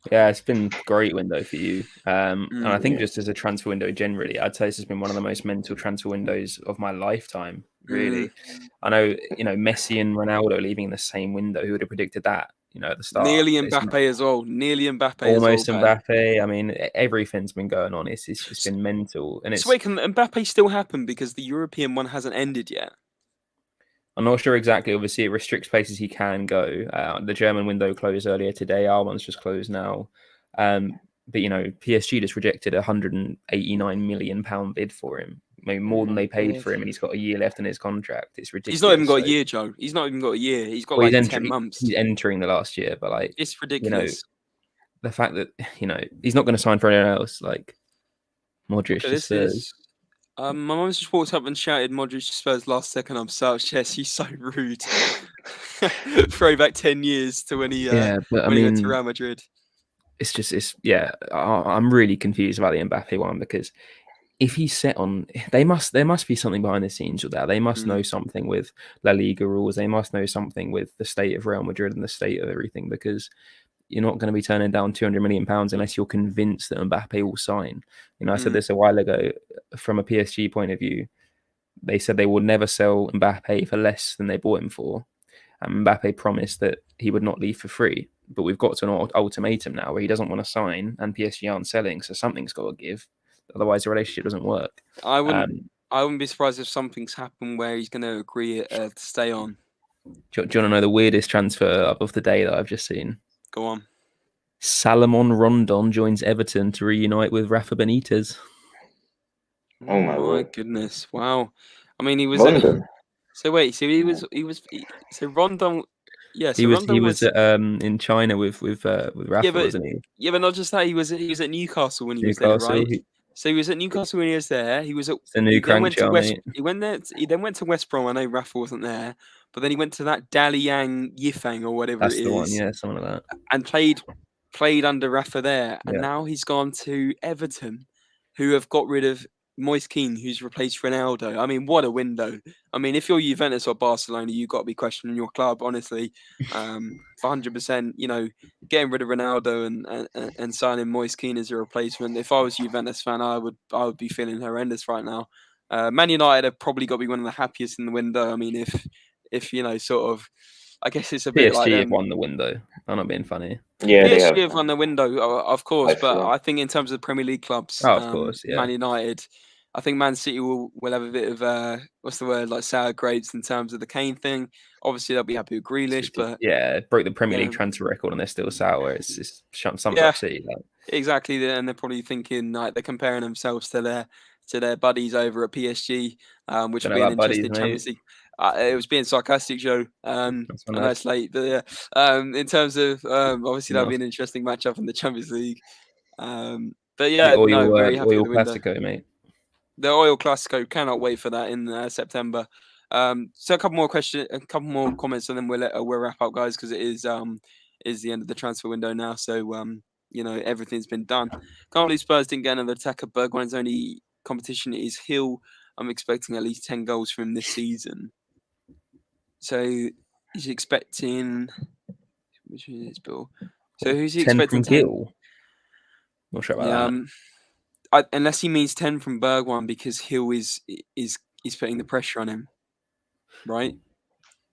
Yeah, it's been a great window for you. And I think just as a transfer window generally, I'd say this has been one of the most mental transfer windows of my lifetime, really. I know, Messi and Ronaldo leaving in the same window. Who would have predicted that, at the start? Nearly Mbappe as well. Almost Mbappe. I mean, everything's been going on. It's just been mental. And so wait, can Mbappe still happen because the European one hasn't ended yet? I'm not sure exactly. Obviously, it restricts places he can go. The German window closed earlier today. Our one's just closed now. But, PSG just rejected a £189 million bid for him. Maybe more than they paid for him, and he's got a year left in his contract. It's ridiculous. He's not even got a year, Joe. He's not even got a year. He's got 10 months. He's entering the last year, but it's ridiculous. The fact that, he's not going to sign for anyone else. Modric to Spurs. My mum just walked up and shouted Modric to Spurs last second. I'm so upset. He's so rude. Throwback 10 years to when he went to Real Madrid. I'm really confused about the Mbappe one because if he's set on, there must be something behind the scenes with that. They must know something with La Liga rules. They must know something with the state of Real Madrid and the state of everything, because you're not going to be turning down £200 million unless you're convinced that Mbappe will sign. I said this a while ago. From a PSG point of view, they said they would never sell Mbappe for less than they bought him for. And Mbappe promised that he would not leave for free. But we've got to an ultimatum now where he doesn't want to sign and PSG aren't selling, so something's got to give. Otherwise, the relationship doesn't work. I wouldn't be surprised if something's happened where he's going to agree to stay on. Do you want to know the weirdest transfer of the day that I've just seen? Go on. Salomon Rondon joins Everton to reunite with Rafa Benitez. Oh my word! Goodness! Wow. I mean, he was. Rondon. So wait. So he was. So Rondon. Yeah. So he was in China with Rafa, wasn't he? Yeah, but not just that. He was at Newcastle when he was there, right? So he was at Newcastle when he was there. He was at. The new crank show, mate. He went there. He then went to West Brom. I know Rafa wasn't there, but then he went to that Dalian Yifang or whatever That's it is. the one, yeah, something like that. And played under Rafa there, and now he's gone to Everton, who have got rid of Moise Kean, who's replaced Ronaldo. I mean, what a window! I mean, if you're Juventus or Barcelona, you've got to be questioning your club, honestly. For 100%, getting rid of Ronaldo and signing Moise Kean as a replacement. If I was a Juventus fan, I would be feeling horrendous right now. Man United have probably got to be one of the happiest in the window. I mean, if sort of, I guess it's a bit like PSG have won the window. I'm not being funny. Yeah, PSG have won the window, of course. But I think in terms of the Premier League clubs, of course, yeah. Man United, I think Man City will have a bit of what's the word, like sour grapes in terms of the Kane thing. Obviously, they'll be happy with Grealish, but broke the Premier League transfer record and they're still sour. It's sums up City. Exactly, and they're probably thinking like they're comparing themselves to their buddies over at PSG, which would be an interesting Champions League. It was being sarcastic, Joe. I know it's late, but yeah. In terms of obviously that'll be an interesting matchup in the Champions League. But yeah, very happy with the window. Classico, mate. The Oil Classico, cannot wait for that in September. So a couple more comments, and then we'll wrap up, guys, because it is the end of the transfer window now. So everything's been done. Can't believe Spurs didn't get another attacker. Bergwijn's only competition is Hill. I'm expecting at least 10 goals from him this season. So he's expecting. Which is Bill? So who's he expecting? 10 from Gill. Not sure about that. Unless he means 10 from Bergwijn, because Hill is putting the pressure on him, right?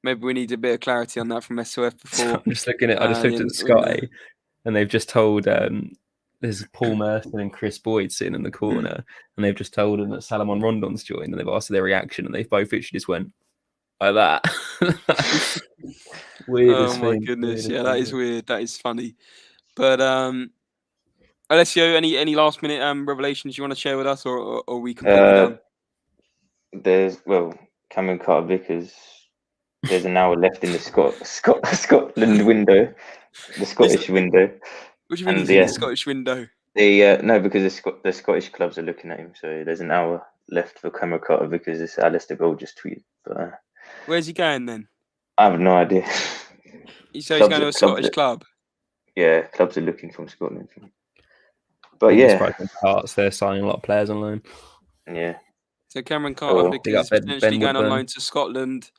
Maybe we need a bit of clarity on that from SOF before. I'm just looking at. I just looked at Sky, and they've just told. There's Paul Merson and Chris Boyd sitting in the corner, and they've just told them that Salomon Rondon's joined, and they've asked their reaction, and they've both literally just went like that. Weirdest thing. Goodness, yeah, that is weird. That is funny. But Alessio, any last minute revelations you want to share with us, or are we completely done? There's Cameron Carter-Vickers. There's an hour left in the Scotland window, the Scottish window. What do you mean he's in the Scottish window? No, because the Scottish clubs are looking at him. So there's an hour left for Cameron Carter-Vickers. This Alistair Gold just tweeted. But, where's he going then? I have no idea. So he's going to a Scottish club? Yeah, clubs are looking from Scotland. But Hearts, they're signing a lot of players on loan. Yeah. So Cameron Carter-Vickers potentially going on loan to Scotland.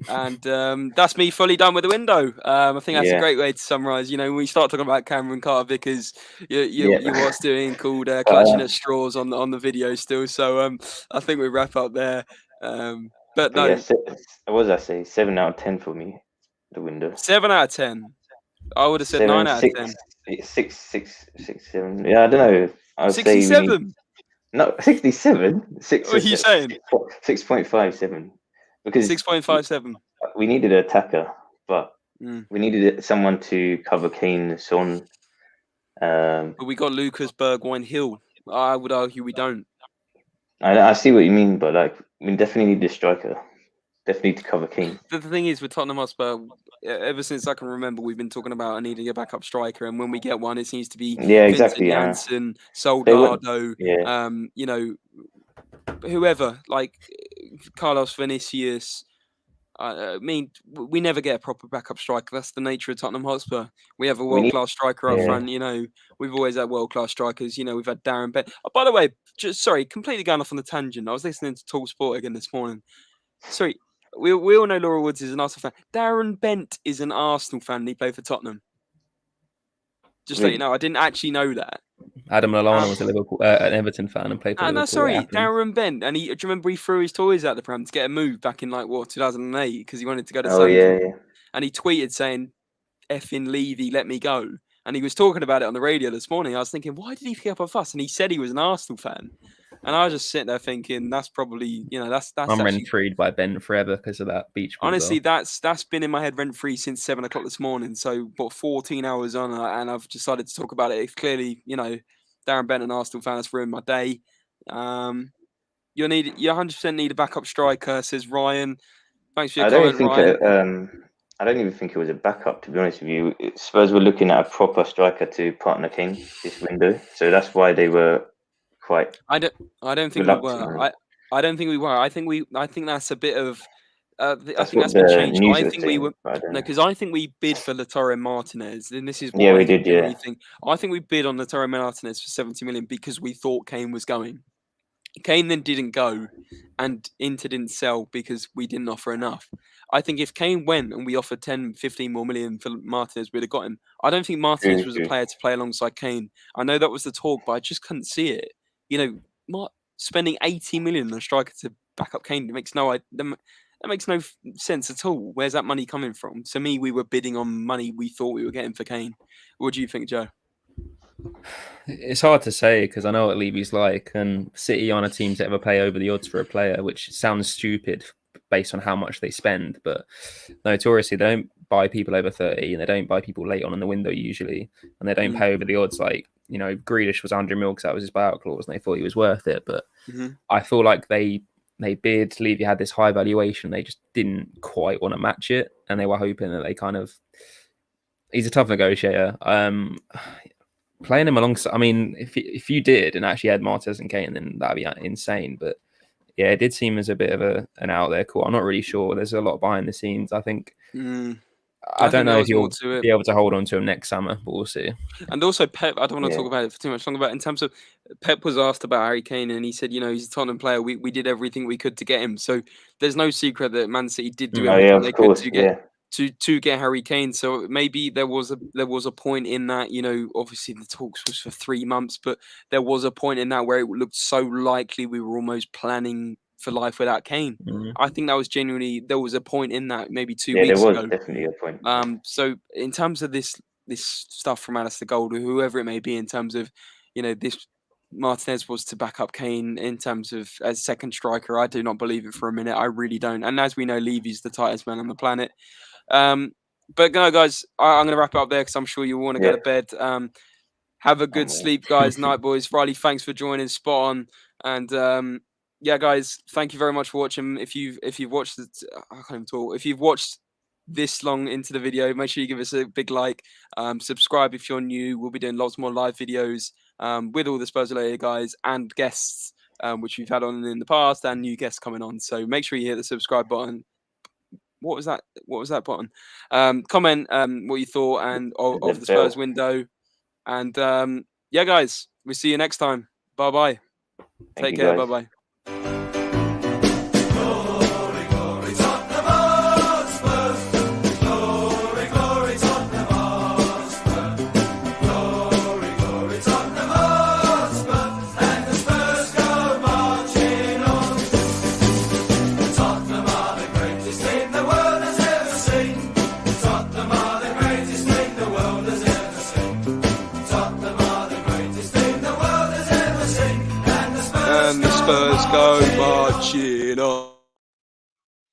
And that's me fully done with the window. I think that's a great way to summarise. When we start talking about Cameron Carter-Vickers, you what's doing called clutching at straws on the video still. So I think we wrap up there. But no, what did I say? 7 out of 10 for me. The window. 7 out of 10. I would have said 9 out of 10. 6, 7. Yeah, I don't know. I would 67. No, 67. What are you saying? 6.57. Because 6.57. We needed an attacker, but we needed someone to cover Kane, Son. But we got Lucas Bergwijn Hill. I would argue we don't. I see what you mean, but we definitely need a striker. Definitely to cover Kane. The thing is, with Tottenham Hotspur, ever since I can remember, we've been talking about needing a backup striker, and when we get one, it seems to be Vincent Janssen, Soldado, whoever, like Carlos Vinicius, I mean, we never get a proper backup striker. That's the nature of Tottenham Hotspur. We have a We need- world-class striker up front. You know, we've always had world-class strikers. You know, we've had Darren Bent. Oh, by the way, sorry, completely going off on a tangent. I was listening to Talk Sport again this morning. Sorry, we all know Laura Woods is an Arsenal fan. Darren Bent is an Arsenal fan. And he played for Tottenham. Just to let you know, I didn't actually know that. Adam Lallana was an Everton fan and played for Liverpool. No, sorry, Darren Bent. And do you remember he threw his toys out the pram to get a move back in 2008 because he wanted to go to Southampton. yeah. And he tweeted saying, "Effing Levy, let me go." And he was talking about it on the radio this morning. I was thinking, why did he pick up a fuss? And he said he was an Arsenal fan. And I was just sitting there thinking, that's probably, that's. I'm rent-freed by Ben forever because of that beach. Honestly, that's been in my head rent-free since 7 o'clock this morning. So, 14 hours on, and I've decided to talk about it. It's clearly, Darren Bent, an Arsenal fan, has ruined my day. You 100% need a backup striker, says Ryan. Thanks for your comment, Ryan. I don't even think it was a backup, to be honest with you. Spurs were looking at a proper striker to partner Kane this window, so that's why they were quite. I don't think we were. I don't think we were. I think that's a bit of. I think that's been changed. I think we were because I think we bid for Lautaro Martinez, and this is what we did. Yeah, I think we bid on Lautaro Martinez for 70 million because we thought Kane was going. Kane then didn't go, and Inter didn't sell because we didn't offer enough. I think if Kane went and we offered 10, 15 more million for Martinez, we'd have got him. I don't think Martinez was a player to play alongside Kane. I know that was the talk, but I just couldn't see it. Spending 80 million on a striker to back up Kane makes no sense at all. Where's that money coming from? To me, we were bidding on money we thought we were getting for Kane. What do you think, Joe? It's hard to say because I know what Levy's like, and City aren't a team to ever pay over the odds for a player, which sounds stupid based on how much they spend. But notoriously, they don't buy people over 30, and they don't buy people late on in the window usually, and they don't pay over the odds. Like, Grealish was 100 mil because that was his buyout clause, and they thought he was worth it. But I feel like they bid. Levy had this high valuation. They just didn't quite want to match it, and they were hoping that they kind of. He's a tough negotiator. Playing him alongside, I mean, if you did and actually had Martinez and Kane, then that'd be insane. But yeah, it did seem as a bit of an out there call. I'm not really sure. There's a lot behind the scenes. I think. I don't know if you'll be able to hold on to him next summer, but we'll see. And also Pep, I don't want to talk about it for too much longer, but in terms of Pep was asked about Harry Kane and he said, he's a Tottenham player. We did everything we could to get him. So there's no secret that Man City did do everything they could to get Harry Kane. So maybe there was a point in that, obviously the talks was for 3 months, but there was a point in that where it looked so likely we were almost planning for life without Kane. I think that was genuinely, there was a point in that maybe 2 weeks ago. Yeah, there was definitely a point. So in terms of this stuff from Alistair Gold or whoever it may be, in terms of, this Martinez was to back up Kane in terms of as second striker, I do not believe it for a minute. I really don't. And as we know, Levy's the tightest man on the planet. But no, guys, I'm going to wrap it up there because I'm sure you want to go to bed. Have a good sleep, guys. Night, boys. Riley, thanks for joining. Spot on. And yeah, guys, thank you very much for watching. If you've watched it, I can't even talk. If you've watched this long into the video, make sure you give us a big like. Subscribe if you're new. We'll be doing lots more live videos with all the SpursRelated guys and guests, which we've had on in the past, and new guests coming on. So make sure you hit the subscribe button. What was that button? Comment what you thought and of the Spurs window. And yeah, guys, we'll see you next time. Bye-bye. Take care. Bye-bye. Spurs go marching on.